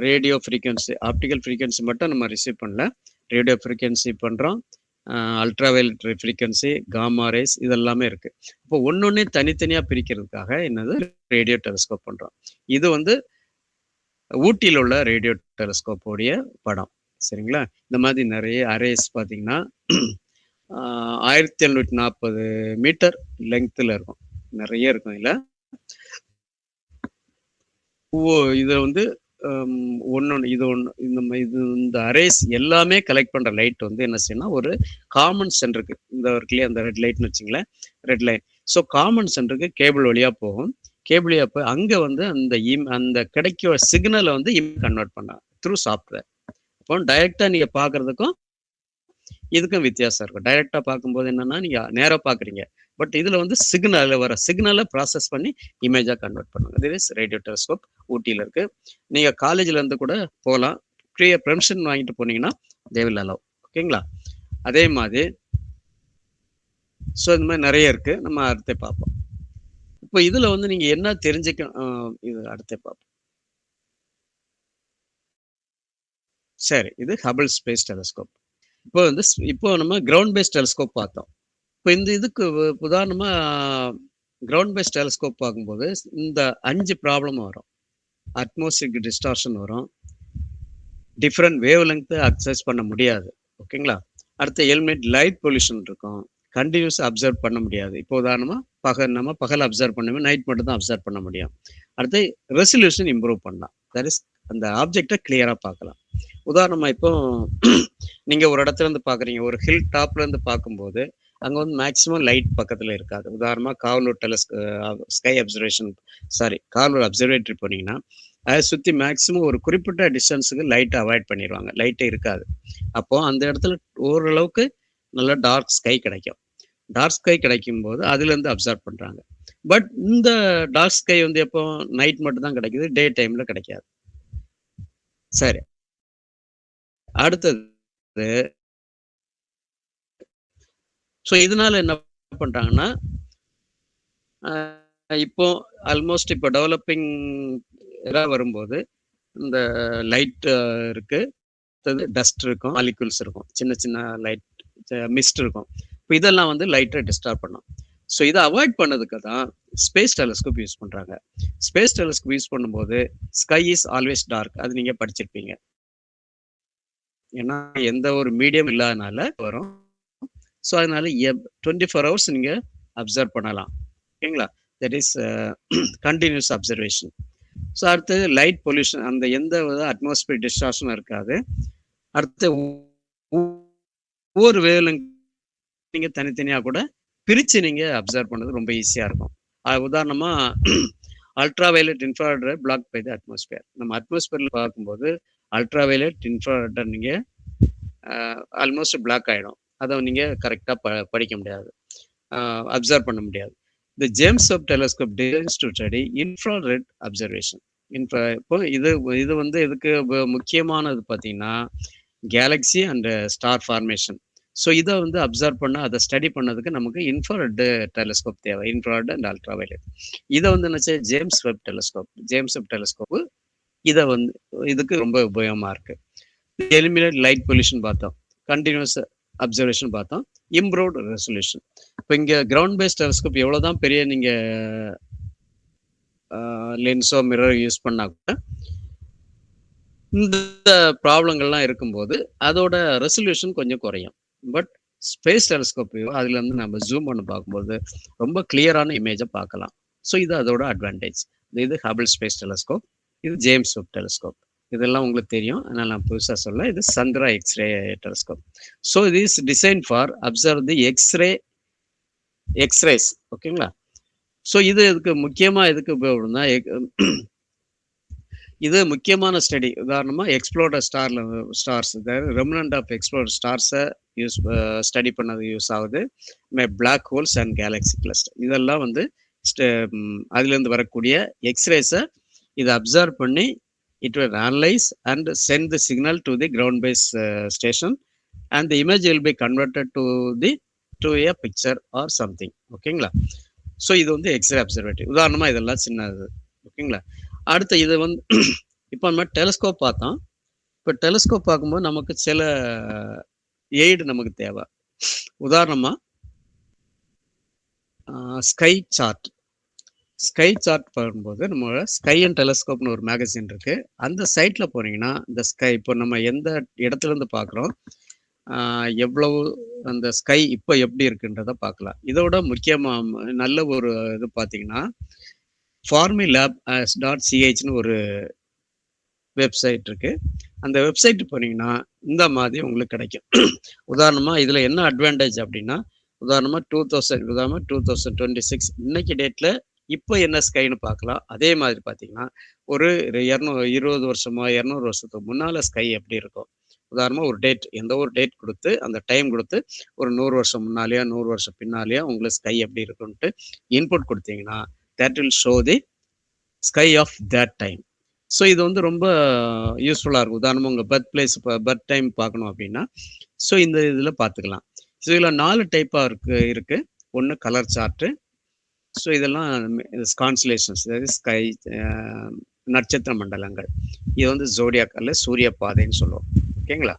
S1: ரேடியோ ஃப்ரீக்வன்சி, ஆப்டிக்கல் ஃப்ரீக்வன்சி மட்டும் நம்ம ரிசீவ் பண்ணல, ரேடியோ ஃப்ரீக்வன்சி பண்ணுறோம், அல்ட்ராவயலட் ஃப்ரீக்வன்சி, காமா ரேஸ் இதெல்லாமே இருக்குது. இப்போ ஒன்னொன்னே தனித்தனியாக பிரிக்கிறதுக்காக என்னது ரேடியோ டெலஸ்கோப் பண்ணுறோம். இது வந்து ஊட்டியில் உள்ள ரேடியோ டெலஸ்கோப்போடைய படம். சரிங்களா? இந்த மாதிரி நிறைய அரேஸ் பார்த்தீங்கன்னா 1740 மீட்டர் லெங்க்த்தில் இருக்கும், நிறைய இருக்கும். இல்லை இதை வந்து இந்த அரேஸ் எல்லாமே கலெக்ட் பண்ற லைட் வந்து என்ன செய்யணும், ஒரு காமன் சென்டருக்கு, இந்த ஒர்க்லயே அந்த ரெட் லைட்னு வச்சுங்களேன், ரெட் லைன். ஸோ காமன் சென்டருக்கு கேபிள் வழியா போகும். கேபிள் வழியா போய் அங்க வந்து அந்த கிடைக்கிற சிக்னலை வந்து கன்வெர்ட் பண்ண த்ரூ சாஃப்ட்வேர். அப்போ டைரக்டா நீங்க பாக்குறதுக்கும் இதுக்கும் வித்தியாசம் இருக்கும். டைரக்டா பார்க்கும்போது என்னன்னா நீங்க நேரா பாக்குறீங்க, பட் இதுல வந்து சிக்னலை ப்ராசஸ் பண்ணி இமேஜா கன்வெர்ட் பண்ணுவாங்க. இது இஸ் ரேடியோ டெலஸ்கோப், ஊட்டியில இருக்கு. நீங்க காலேஜ்ல இருந்து கூட போகலாம், பெர்மிஷன் வாங்கிட்டு போனீங்கன்னா தே வில் அலோவ். ஓகேங்களா? அதே மாதிரி ஸோ இந்த மாதிரி நிறைய இருக்கு, நம்ம அடுத்த பார்ப்போம். இப்போ இதுல வந்து நீங்க என்ன தெரிஞ்சுக்க, இது அடுத்த பார்ப்போம். சரி, இது ஹபிள் ஸ்பேஸ் டெலஸ்கோப். இப்போ நம்ம கிரவுண்ட் பேஸ்ட் டெலஸ்கோப் பார்த்தோம். இப்போ இந்த இதுக்கு உதாரணமா கிரவுண்ட் பேஸ்ட் டெலஸ்கோப் பார்க்கும்போது இந்த 5 ப்ராப்ளம் வரும். அட்மாஸ்பியரிக் டிஸ்டார்ஷன் வரும், டிஃப்ரெண்ட் வேவ் லெங்த் அக்சஸ் பண்ண முடியாது. ஓகேங்களா? அடுத்து எலிமினேட் லைட் பொல்யூஷன் இருக்கும், கண்டினியூஸ் அப்சர்வ் பண்ண முடியாது. இப்போ உதாரணமா பகல் அப்சர்வ் பண்ணுவோம், நைட் மட்டும் தான் அப்சர்வ் பண்ண முடியும். அடுத்து ரெசல்யூஷன் இம்ப்ரூவ் பண்ணலாம், தட் இஸ் அந்த ஆப்ஜெக்டை கிளியரா பார்க்கலாம். உதாரணமா இப்போ நீங்க ஒரு இடத்துல இருந்து பாக்குறீங்க, ஒரு ஹில் டாப்ல இருந்து பார்க்கும்போது அங்க வந்து மேக்சிமம் லைட் பக்கத்துல இருக்காது. உதாரணமா காவலூர் காவலூர் அப்சர்வேட்டரி போனீங்கன்னா அதை சுற்றி மேக்ஸிமம் ஒரு குறிப்பிட்ட டிஸ்டன்ஸுக்கு லைட்டை அவாய்ட் பண்ணிடுவாங்க, லைட்டே இருக்காது. அப்போது அந்த இடத்துல ஓரளவுக்கு நல்ல டார்க் ஸ்கை கிடைக்கும். டார்க் ஸ்கை கிடைக்கும் போது அதுலேருந்து அப்சர்வ் பண்ணுறாங்க. பட் இந்த டார்க் ஸ்கை வந்து எப்போ நைட் மட்டும் தான் கிடைக்குது, டே டைமில் கிடைக்காது. சரி, அடுத்தது ஸோ இதனால என்ன பண்ணுறாங்கன்னா, இப்போ ஆல்மோஸ்ட் இப்போ டெவலப்பிங் வரும்போது இந்த லைட் இருக்கு, டஸ்ட் இருக்கும், மாலிகுல்ஸ் இருக்கும், சின்ன சின்ன லைட் மிஸ்ட் இருக்கும். இப்போ இதெல்லாம் வந்து லைட்டை டிஸ்டர்ப் பண்ணும். ஸோ இதை அவாய்ட் பண்ணதுக்கு தான் ஸ்பேஸ் டெலஸ்கோப் யூஸ் பண்ணுறாங்க. ஸ்பேஸ் டெலஸ்கோப் யூஸ் பண்ணும்போது ஸ்கை இஸ் ஆல்வேஸ் டார்க், அது நீங்கள் படிச்சிருப்பீங்க. ஏன்னா எந்த ஒரு மீடியம் இல்லாதனால வரும். ஸோ அதனால 24 ஹவர்ஸ் நீங்கள் அப்சர்வ் பண்ணலாம். ஓகேங்களா? That is continuous observation. So அடுத்தது லைட் பொல்யூஷன், அந்த எந்த அட்மாஸ்பியர் டிஸ்டார்ஷனும் இருக்காது. அடுத்து ஒவ்வொரு வேவ்லெங்த் நீங்கள் தனித்தனியாக கூட பிரித்து நீங்கள் அப்சர்வ் பண்ணது ரொம்ப ஈஸியாக இருக்கும். உதாரணமாக அல்ட்ரா வயலட் இன்ஃப்ராரெட்டை பிளாக் பை த அட்மாஸ்பியர். நம்ம அட்மாஸ்பியரில் பார்க்கும்போது அல்ட்ரா வயலட் இன்ஃப்ராரெட்டை நீங்கள் ஆல்மோஸ்ட் பிளாக் ஆகிடும். அதை நீங்கள் கரெக்டாக படிக்க முடியாது, அப்சர்வ் பண்ண முடியாது. The James Webb Telescope designed to study infrared observation. இப்போ இது வந்து எதுக்கு முக்கியமானது பார்த்தீங்கன்னா, Galaxy and star formation. So இதை வந்து அப்சர்வ் பண்ண, அதை ஸ்டடி பண்ணதுக்கு நமக்கு இன்ஃப்ராரெட் டெலஸ்கோப் தேவை, இன்ஃப்ராரெட் அண்ட் அல்ட்ரா வயலட். இதை வந்து நினச்சா ஜேம்ஸ் வெப் டெலஸ்கோப்பு இதை வந்து இதுக்கு ரொம்ப உபயோகமாக இருக்கு. எலிமினேட் லைட் பொல்யூஷன் பார்த்தோம், கண்டினியூஸ் அப்சர்வேஷன் பார்த்தோம், இம்ப்ரூவ்ட் ரெசல்யூஷன். இப்போ இங்கே கிரவுண்ட் பேஸ்ட் டெலஸ்கோப் எவ்வளோதான் பெரிய நீங்கள் லென்ஸோ மிரர் யூஸ் பண்ணா கூட இந்த ப்ராப்ளங்கள்லாம் இருக்கும்போது அதோட ரெசல்யூஷன் கொஞ்சம் குறையும். பட் ஸ்பேஸ் டெலஸ்கோப் அதுலேருந்து நம்ம ஜூம் பண்ணி பார்க்கும்போது ரொம்ப கிளியரான இமேஜை பார்க்கலாம். ஸோ இது அதோட அட்வான்டேஜ். இது ஹபிள் ஸ்பேஸ் டெலஸ்கோப், இது ஜேம்ஸ் வெப் டெலஸ்கோப். இதெல்லாம் உங்களுக்கு தெரியும், அதனால் நான் புதுசாக சொல்ல. இது சந்திரா எக்ஸ்ரே டெலஸ்கோப். ஸோ இது is design for observe the x rays. ஓகேங்களா? ஸோ இது இதுக்கு முக்கியமாக எதுக்கு உபயோகப்படும்னா, இது முக்கியமான ஸ்டடி. உதாரணமாக exploded stars, remnant of exploded ஸ்டார்ஸை ஸ்டடி பண்ணது யூஸ் ஆகுது. Black holes and galaxy cluster, இதெல்லாம் வந்து அதுலேருந்து வரக்கூடிய எக்ஸ்ரேஸை இதை அப்சர்வ் பண்ணி it will analyze and send the signal to the ground base station, and the image will be converted to a picture or something. ஓகேங்களா? So இது வந்து எக்ஸ்ரே அப்சர்வேட்டரி. உதாரணமாக இதெல்லாம் சின்னது. ஓகேங்களா? அடுத்து இது வந்து இப்போ நம்ம டெலஸ்கோப் பார்த்தோம். இப்போ டெலஸ்கோப் பார்க்கும்போது நமக்கு சில எய்டு நமக்கு தேவை. உதாரணமாக ஸ்கை சார்ட் பார்க்கும்போது நம்மளோட ஸ்கை அண்ட் டெலஸ்கோப்னு ஒரு மேகசின் இருக்கு. அந்த சைட்டில் போனீங்கன்னா இந்த ஸ்கை இப்போ நம்ம எந்த இடத்துல இருந்து பார்க்குறோம், எவ்வளவு அந்த ஸ்கை இப்போ எப்படி இருக்குன்றதை பார்க்கலாம். இதோட முக்கியமாக நல்ல ஒரு இது பார்த்தீங்கன்னா, formilab.ch ஒரு வெப்சைட் இருக்கு. அந்த வெப்சைட் போனீங்கன்னா இந்த மாதிரி உங்களுக்கு கிடைக்கும். உதாரணமாக இதில் என்ன அட்வான்டேஜ் அப்படின்னா, உதாரணமாக 2026 இன்னைக்கு டேட்டில் இப்போ என்ன ஸ்கைன்னு பார்க்கலாம். அதே மாதிரி பார்த்தீங்கன்னா ஒரு 20 வருஷமோ 200 வருஷத்துக்கு முன்னால் ஸ்கை எப்படி இருக்கும். உதாரணமாக ஒரு டேட், எந்த ஒரு டேட் கொடுத்து அந்த டைம் கொடுத்து ஒரு 100 வருஷம் முன்னாலேயோ 100 வருஷம் பின்னாலேயோ உங்களுக்கு ஸ்கை எப்படி இருக்குன்ட்டு இன்புட் கொடுத்தீங்கன்னா that will show the sky of that time. So இது வந்து ரொம்ப யூஸ்ஃபுல்லாக இருக்கும். உதாரணமாக உங்கள் பர்த் டைம் பார்க்கணும் அப்படின்னா ஸோ இந்த இதில் பார்த்துக்கலாம். ஸோ இதில் 4 டைப்பாக இருக்குது. ஒன்று கலர் சார்ட்டு. ஸோ இதெல்லாம் கான்ஸ்டலேஷன்ஸ், அதாவது ஸ்கை நட்சத்திர மண்டலங்கள். இது வந்து ஜோடியாக் அல்ல சூரிய பாதைன்னு சொல்லுவோம். ஓகேங்களா?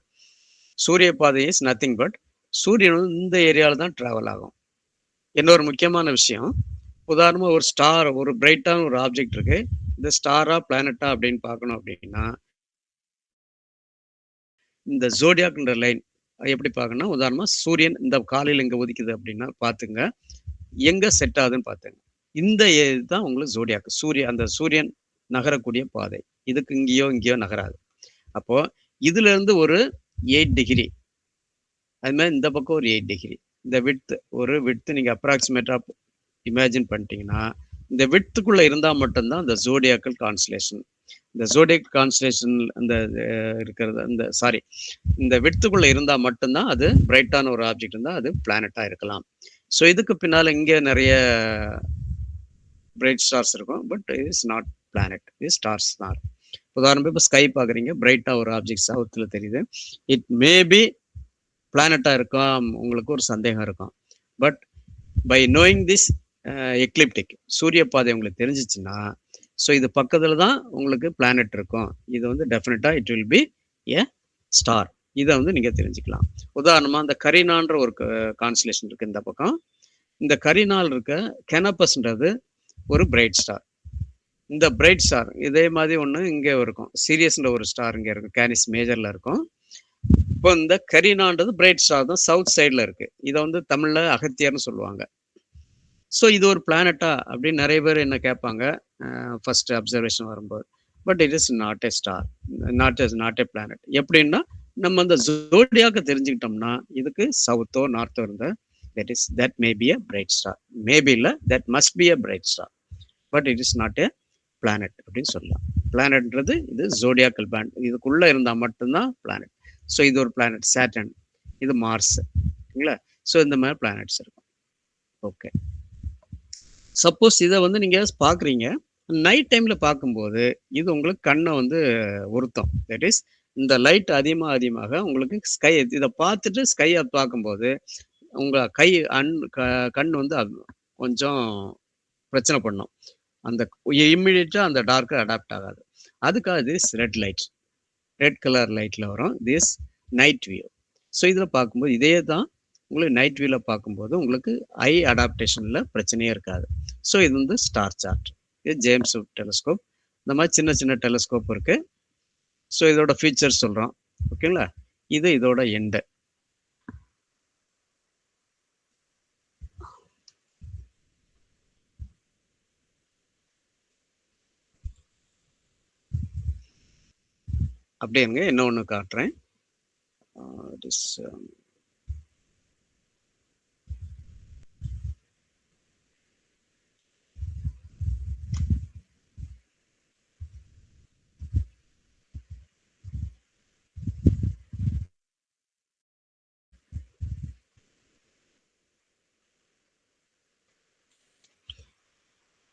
S1: சூரிய பாதை இஸ் நத்திங் பட் சூரியன் வந்து இந்த ஏரியாவில் தான் ட்ராவல் ஆகும். இன்னொரு முக்கியமான விஷயம், உதாரணமாக ஒரு ஸ்டார், ஒரு பிரைட்டான ஒரு ஆப்ஜெக்ட் இருக்கு, இந்த ஸ்டாரா பிளானட்டா அப்படின்னு பார்க்கணும் அப்படின்னா இந்த ஜோடியாக்ன்ற லைன் எப்படி பார்க்கணும்னா, உதாரணமாக சூரியன் இந்த காலையில் இங்கே உதிக்குது அப்படின்னா பார்த்துங்க, எங்கே செட் ஆகுதுன்னு பார்த்துங்க. இந்த இதுதான் உங்களுக்கு ஜோடியாக், அந்த சூரியன் நகரக்கூடிய பாதை. இதுக்கு இங்கேயோ நகராது. அப்போது இதுலேருந்து ஒரு 8 டிகிரி, அது மாதிரி இந்த பக்கம் ஒரு 8 டிகிரி, இந்த விட்த்து நீங்கள் அப்ராக்சிமேட்டாக இமேஜின் பண்ணிட்டீங்கன்னா இந்த விட்த்துக்குள்ளே இருந்தால் மட்டும்தான் இந்த ஜோடியாக்கல் கான்ஸ்டலேஷன். இந்த ஜோடியக் கான்ஸ்டலேஷன் அந்த இருக்கிறது அந்த இந்த விட்த்துக்குள்ள இருந்தா மட்டும்தான் அது பிரைட்டான ஒரு ஆப்ஜெக்ட் இருந்தா அது பிளானட்டா இருக்கலாம். ஸோ இதுக்கு பின்னால இங்க நிறைய பிரைட் ஸ்டார்ஸ் இருக்கும். பட் இஸ் நாட் பிளானட், இது ஸ்டார்ஸ் தான். உதாரணத்துக்கு இப்போ ஸ்கை பார்க்குறீங்க, பிரைட்டா ஒரு ஆப்ஜெக்ட் சவுத்துல தெரியுது. இட் மேபி பிளானட்டா இருக்கும், உங்களுக்கு ஒரு சந்தேகம் இருக்கும். பட் பை நோயிங் திஸ் எக்லிப்டிக் சூரிய பாதை உங்களுக்கு தெரிஞ்சிச்சுன்னா, ஸோ இது பக்கத்துல தான் உங்களுக்கு பிளானட் இருக்கும். இது வந்து டெஃபினட்டா it will B A star. இதை வந்து நீங்க தெரிஞ்சுக்கலாம். உதாரணமா இந்த கரினான்ற ஒரு கான்ஸ்டலேஷன் இருக்கு இந்த பக்கம். இந்த கரினால் இருக்க கெனப்பஸ்ன்றது ஒரு பிரைட் ஸ்டார். இந்த பிரைட் ஸ்டார் இதே மாதிரி ஒன்று இங்கே இருக்கும். சீரியஸ்ன்ற ஒரு ஸ்டார் இங்கே இருக்கும், கேனிஸ் மேஜர்ல இருக்கும். இப்போ இந்த கரினான்றது பிரைட் ஸ்டார் தான், சவுத் சைடில் இருக்கு. இதை வந்து தமிழ்ல அகத்தியர்னு சொல்லுவாங்க. ஸோ இது ஒரு பிளானட்டா அப்படின்னு நிறைய பேர் என்ன கேட்பாங்க ஃபர்ஸ்ட் அப்சர்வேஷன் வரும்போது. But it is not a star, not a planet. எப்படின்னா நம்ம அந்த ஜோடியாக தெரிஞ்சுக்கிட்டோம்னா இதுக்கு சவுத்தோ நார்த்தோ இருந்த that may be a bright star. Maybe இல்லை, that must be a bright star. But it is not a planet அப்படின்னு சொல்லலாம். பிளானட்ன்றது இது ஜோடியாக்கல் பேண்ட், இதுக்குள்ள இருந்தா மட்டும்தான் பிளானட். ஸோ இது ஒரு பிளானட் சேட்டன், இது மார்ஸ், சரிங்களா? ஸோ இந்த மாதிரி பிளானட்ஸ் இருக்கும். ஓகே, சப்போஸ் இதை வந்து நீங்க பாக்குறீங்க நைட் டைம்ல பார்க்கும்போது இது உங்களுக்கு கண்ணை வந்து உறுத்தும். தட் இஸ் இந்த லைட் அதிகமாக உங்களுக்கு ஸ்கை, இதை பார்த்துட்டு ஸ்கையை பார்க்கும்போது உங்க கண் வந்து கொஞ்சம் பிரச்சனை பண்ணும். அந்த இம்மிடியட்டா அந்த டார்க்கு அடாப்ட் ஆகாது. அதுக்காக திஸ் ரெட் கலர் லைட்ல வரும் திஸ் நைட் வியூ. ஸோ இதில் பார்க்கும்போது இதே தான் உங்களுக்கு நைட் வியூல பார்க்கும்போது உங்களுக்கு ஐ அடாப்டேஷன்ல பிரச்சனையே இருக்காது. ஸோ இது வந்து ஸ்டார் சார்ட். இது ஜேம்ஸ் வெப் டெலிஸ்கோப். இந்த மாதிரி சின்ன சின்ன டெலிஸ்கோப் இருக்கு. ஸோ இதோட ஃபீச்சர்ஸ் சொல்றோம், ஓகேங்களா? இது இதோட எண்டு. அப்படியேங்க இன்னொன்று காட்டுறேன்.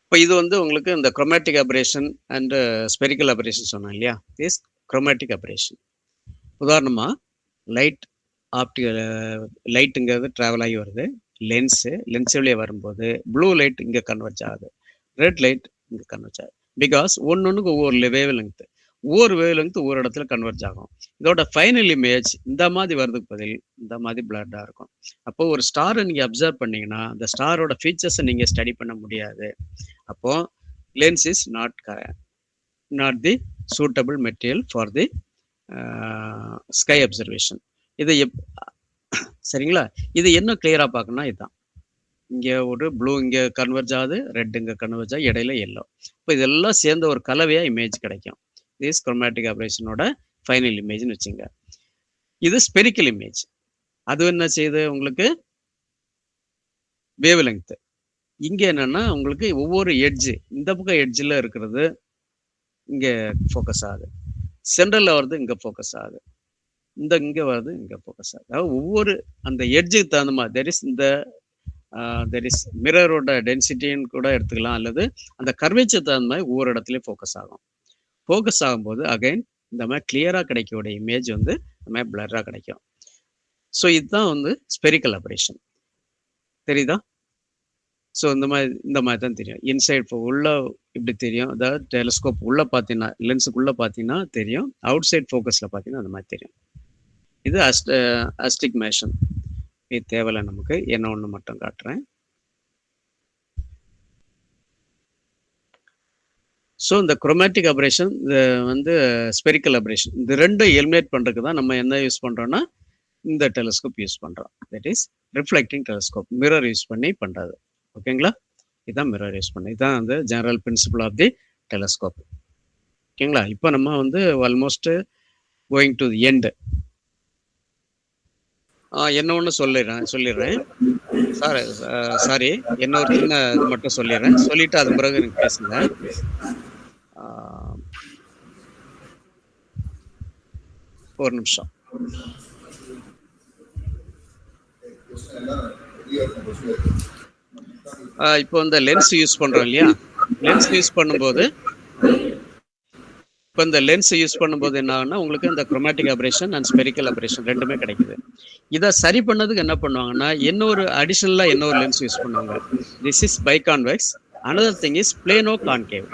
S1: இப்போ இது வந்து உங்களுக்கு இந்த chromatic aberration and spherical aberration சொன்னோம் இல்லையா? This chromatic aberration. உதாரணமா லைட்டுங்கிறது ட்ராவல் ஆகி வருது, லென்ஸ் வழியே வரும்போது ப்ளூ லைட் இங்கே கன்வெர்ஜ் ஆகுது, ரெட் லைட் இங்கே கன்வெர்ஜ் ஆகுது. பிகாஸ் ஒன்னொன்றுக்கு ஒவ்வொரு வேவ் லெங்க்த், ஒவ்வொரு இடத்துல கன்வெர்ஜ் ஆகும். இதோட ஃபைனல் இமேஜ் இந்த மாதிரி வர்றதுக்கு பதில் இந்த மாதிரி பிளட்டா இருக்கும். அப்போ ஒரு ஸ்டாரை நீங்க அப்சர்வ் பண்ணீங்கன்னா அந்த ஸ்டாரோட ஃபீச்சர்ஸை நீங்க ஸ்டடி பண்ண முடியாது. அப்போ lens is not the suitable material for the sky observation. இது சரிங்களா? இது என்ன கிளியரா பார்க்கணும்னா இதுதான். இங்க ஒரு ப்ளூ இங்க கன்வெர்ஜ் ஆகுது, ரெட் இங்க கன்வெர்ஜ் ஆகுது, இடையில எல்லோ. இப்போ இதெல்லாம் சேர்ந்த ஒரு கலவையா இமேஜ் கிடைக்கும். திஸ் குரோமேட்டிக் அபரேஷனோட ஃபைனல் இமேஜ்னு வச்சுங்க. இது ஸ்பெரிக்கல் இமேஜ். அது என்ன செய்யுது உங்களுக்கு? Wave length. இங்க என்னன்னா உங்களுக்கு ஒவ்வொரு எட்ஜ், இந்த பக்கம் எட்ஜில் இருக்கிறது இங்க ஃபோக்கஸ் ஆகுது, சென்ட்ரல்ல வருது இங்க ஃபோக்கஸ் ஆகுது, இங்க வருது இங்க ஃபோக்கஸ் ஆகுது. அதாவது ஒவ்வொரு அந்த எட்ஜுக்கு தகுந்த மாதிரி தெர் இஸ் மிரரோட டென்சிட்டின்னு கூட எடுத்துக்கலாம், அல்லது அந்த கர்வேச்சர் தகுந்த மாதிரி ஒவ்வொரு இடத்துலையும் ஃபோக்கஸ் ஆகும். ஃபோக்கஸ் ஆகும்போது அகைன் இந்த மாதிரி கிளியரா கிடைக்கக்கூடிய இமேஜ் வந்து இந்த மாதிரி பிளரா கிடைக்கும். ஸோ இதுதான் வந்து ஸ்பெரிக்கல் அபரேஷன். தெரியுதா? ஸோ இந்த மாதிரி தான் தெரியும். இன்சைட் உள்ள இப்படி தெரியும், அதாவது டெலிஸ்கோப் உள்ள பார்த்தீங்கன்னா, லென்ஸுக்குள்ள பார்த்தீங்கன்னா தெரியும், அவுட் சைட் ஃபோக்கஸில் பார்த்தீங்கன்னா அந்த மாதிரி தெரியும். இது அஸ்டிக்மேஷன். இது தேவையில்லை நமக்கு. என்ன ஒன்று மட்டும் காட்டுறேன். ஸோ இந்த குரோமேட்டிக் அபரேஷன், வந்து ஸ்பெரிக்கல் அபரேஷன், இந்த ரெண்டும் எலிமினேட் பண்ணுறதுக்கு தான் நம்ம என்ன யூஸ் பண்ணுறோன்னா இந்த டெலிஸ்கோப் யூஸ் பண்ணுறோம். That is reflecting telescope, mirror use பண்ணி பண்ணுறது. ஓகேங்களா? இதுதான் மிரர் யூஸ் பண்ணி, இதுதான் வந்து general principle of the telescope. ஓகேங்களா? இப்போ நம்ம வந்து almost going to the end. என்ன ஒன்று சொல்லிடுறேன் சாரி, என்ன ஒரு சின்ன இது மட்டும் சொல்லிடுறேன், சொல்லிட்டு அது பிறகு எனக்கு பேசுங்க. ஒரு நிமிஷம். இப்போ இந்த லென்ஸ் யூஸ் பண்றோம் இல்லையா, லென்ஸ் யூஸ் பண்ணும்போது என்ன ஆகும்னா உங்களுக்கு இந்த chromatic aberration and spherical aberration ரெண்டுமே கிடைக்குது. இதை சரி பண்ணதுக்கு என்ன பண்ணுவாங்கன்னா இன்னொரு லென்ஸ் யூஸ் பண்ணுவாங்க. This is biconvex. Another thing is plano concave.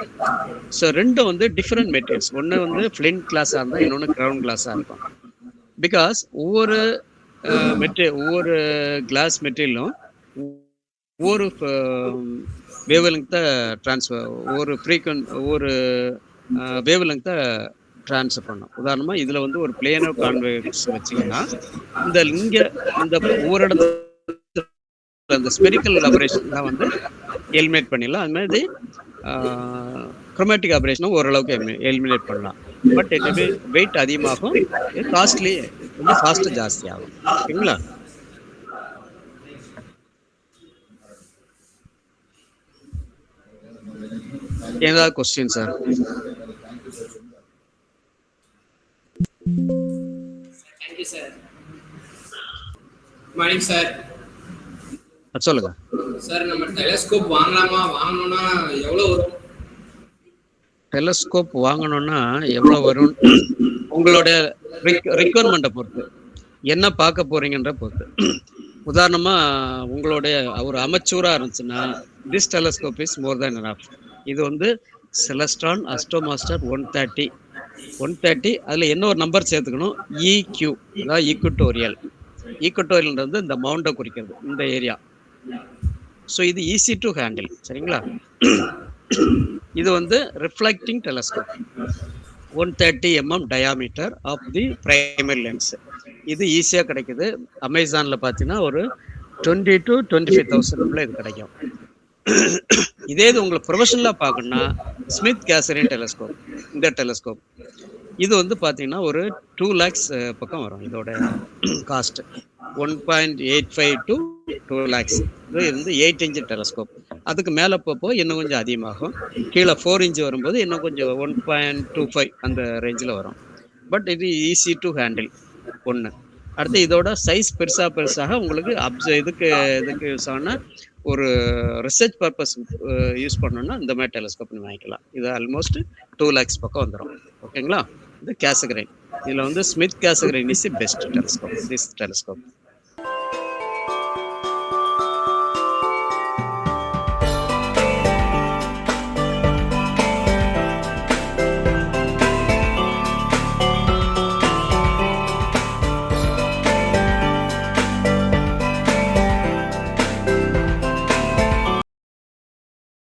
S1: So ரெண்டும் வந்து டிஃப்ரெண்ட் மெட்டீரியல்ஸ். ஒன்று வந்து ஃப்ளின்ட் கிளாஸாக இருந்தால் இன்னொன்று கிரவுன் கிளாஸாக இருக்கும். பிகாஸ் ஒவ்வொரு கிளாஸ் மெட்டீரியலும் ஒவ்வொரு வேவ்லெங்த்தை ஒவ்வொரு வேவ்லெங்த்தை ட்ரான்ஸ்ஃபர் பண்ணும். உதாரணமாக இதில் வந்து ஒரு பிளேனோ கான்வெக்ஸ் வச்சிங்கன்னா இந்த ஒவ்வொரு இடத்துல அந்த ஸ்பெரிக்கல் அபரேஷன்லாம் வந்து எலிமினேட் பண்ணிடலாம். அது மாதிரி குரோமேட்டிக் அபரேஷனும் ஓரளவுக்கு எலிமினேட் பண்ணலாம். பட் இது வெயிட் அதிகமாகும், காஸ்ட்லி ரொம்ப காஸ்ட் ஜாஸ்தி ஆகும். ஓகேங்களா? ஏதாவது question sir?
S2: Thank you sir. Morning sir.
S1: சொல்லுங்க
S2: சார். நம்ம டெலஸ்கோப் வாங்கணும்னா எவ்வளவு வரும்?
S1: டெலஸ்கோப் வாங்கணும்னா எவ்வளவு வரும் உங்களோட ரிக்வயர்மெண்ட்டை பொறுத்து, என்ன பார்க்க போறீங்கன்ற பொறுத்து. உதாரணமா உங்களுடைய ஒரு அமெச்சூரா இருந்துச்சுன்னா this telescope is more than enough. இது வந்து செலஸ்ட்ரான் அஸ்ட்ரோமாஸ்டர் 130. அதில் என்ன ஒரு நம்பர் சேர்த்துக்கணும், EQ, அதாவது ஈக்குட்டோரியல்ன்றது இந்த மவுண்டை குறிக்கிறது, இந்த ஏரியா. ஸோ இது ஈஸி டு ஹேண்டில். சரிங்களா? இது வந்து reflecting telescope, 130 mm diameter of the primary lens. இது ஈஸியாக கிடைக்குது. அமேசானில் பார்த்தீங்கன்னா ஒரு 20,000 to 25,000 இது கிடைக்கும். இதே இது உங்களுக்கு ப்ரொஃபஷனலாக பார்க்கணுன்னா ஸ்மித் கேசரின் டெலஸ்கோப், இந்த டெலஸ்கோப் இது வந்து பார்த்தீங்கன்னா ஒரு 2 lakhs பக்கம் வரும். இதோட காஸ்ட் 1.85 to 2 lakhs. இது வந்து 8 inch டெலஸ்கோப். அதுக்கு மேலே போப்போ இன்னும் கொஞ்சம் அதிகமாகும். கீழே 4 inch வரும்போது இன்னும் கொஞ்சம் 1.25 அந்த ரேஞ்சில் வரும். பட் இது ஈஸி டு ஹேண்டில் ஒன்று. அடுத்து இதோட சைஸ் பெருசாக உங்களுக்கு இதுக்கு யூஸ் ஆனால் ஒரு ரிசர்ச் பர்பஸ் யூஸ் பண்ணோன்னா இந்த மாதிரி டெலஸ்கோப் வாங்கிக்கலாம். இது ஆல்மோஸ்ட் 2 lakhs பக்கம் வந்துடும். ஓகேங்களா? இது கேசகிரைன். இதில் வந்து Smith Cassegrain is the best telescope, this telescope.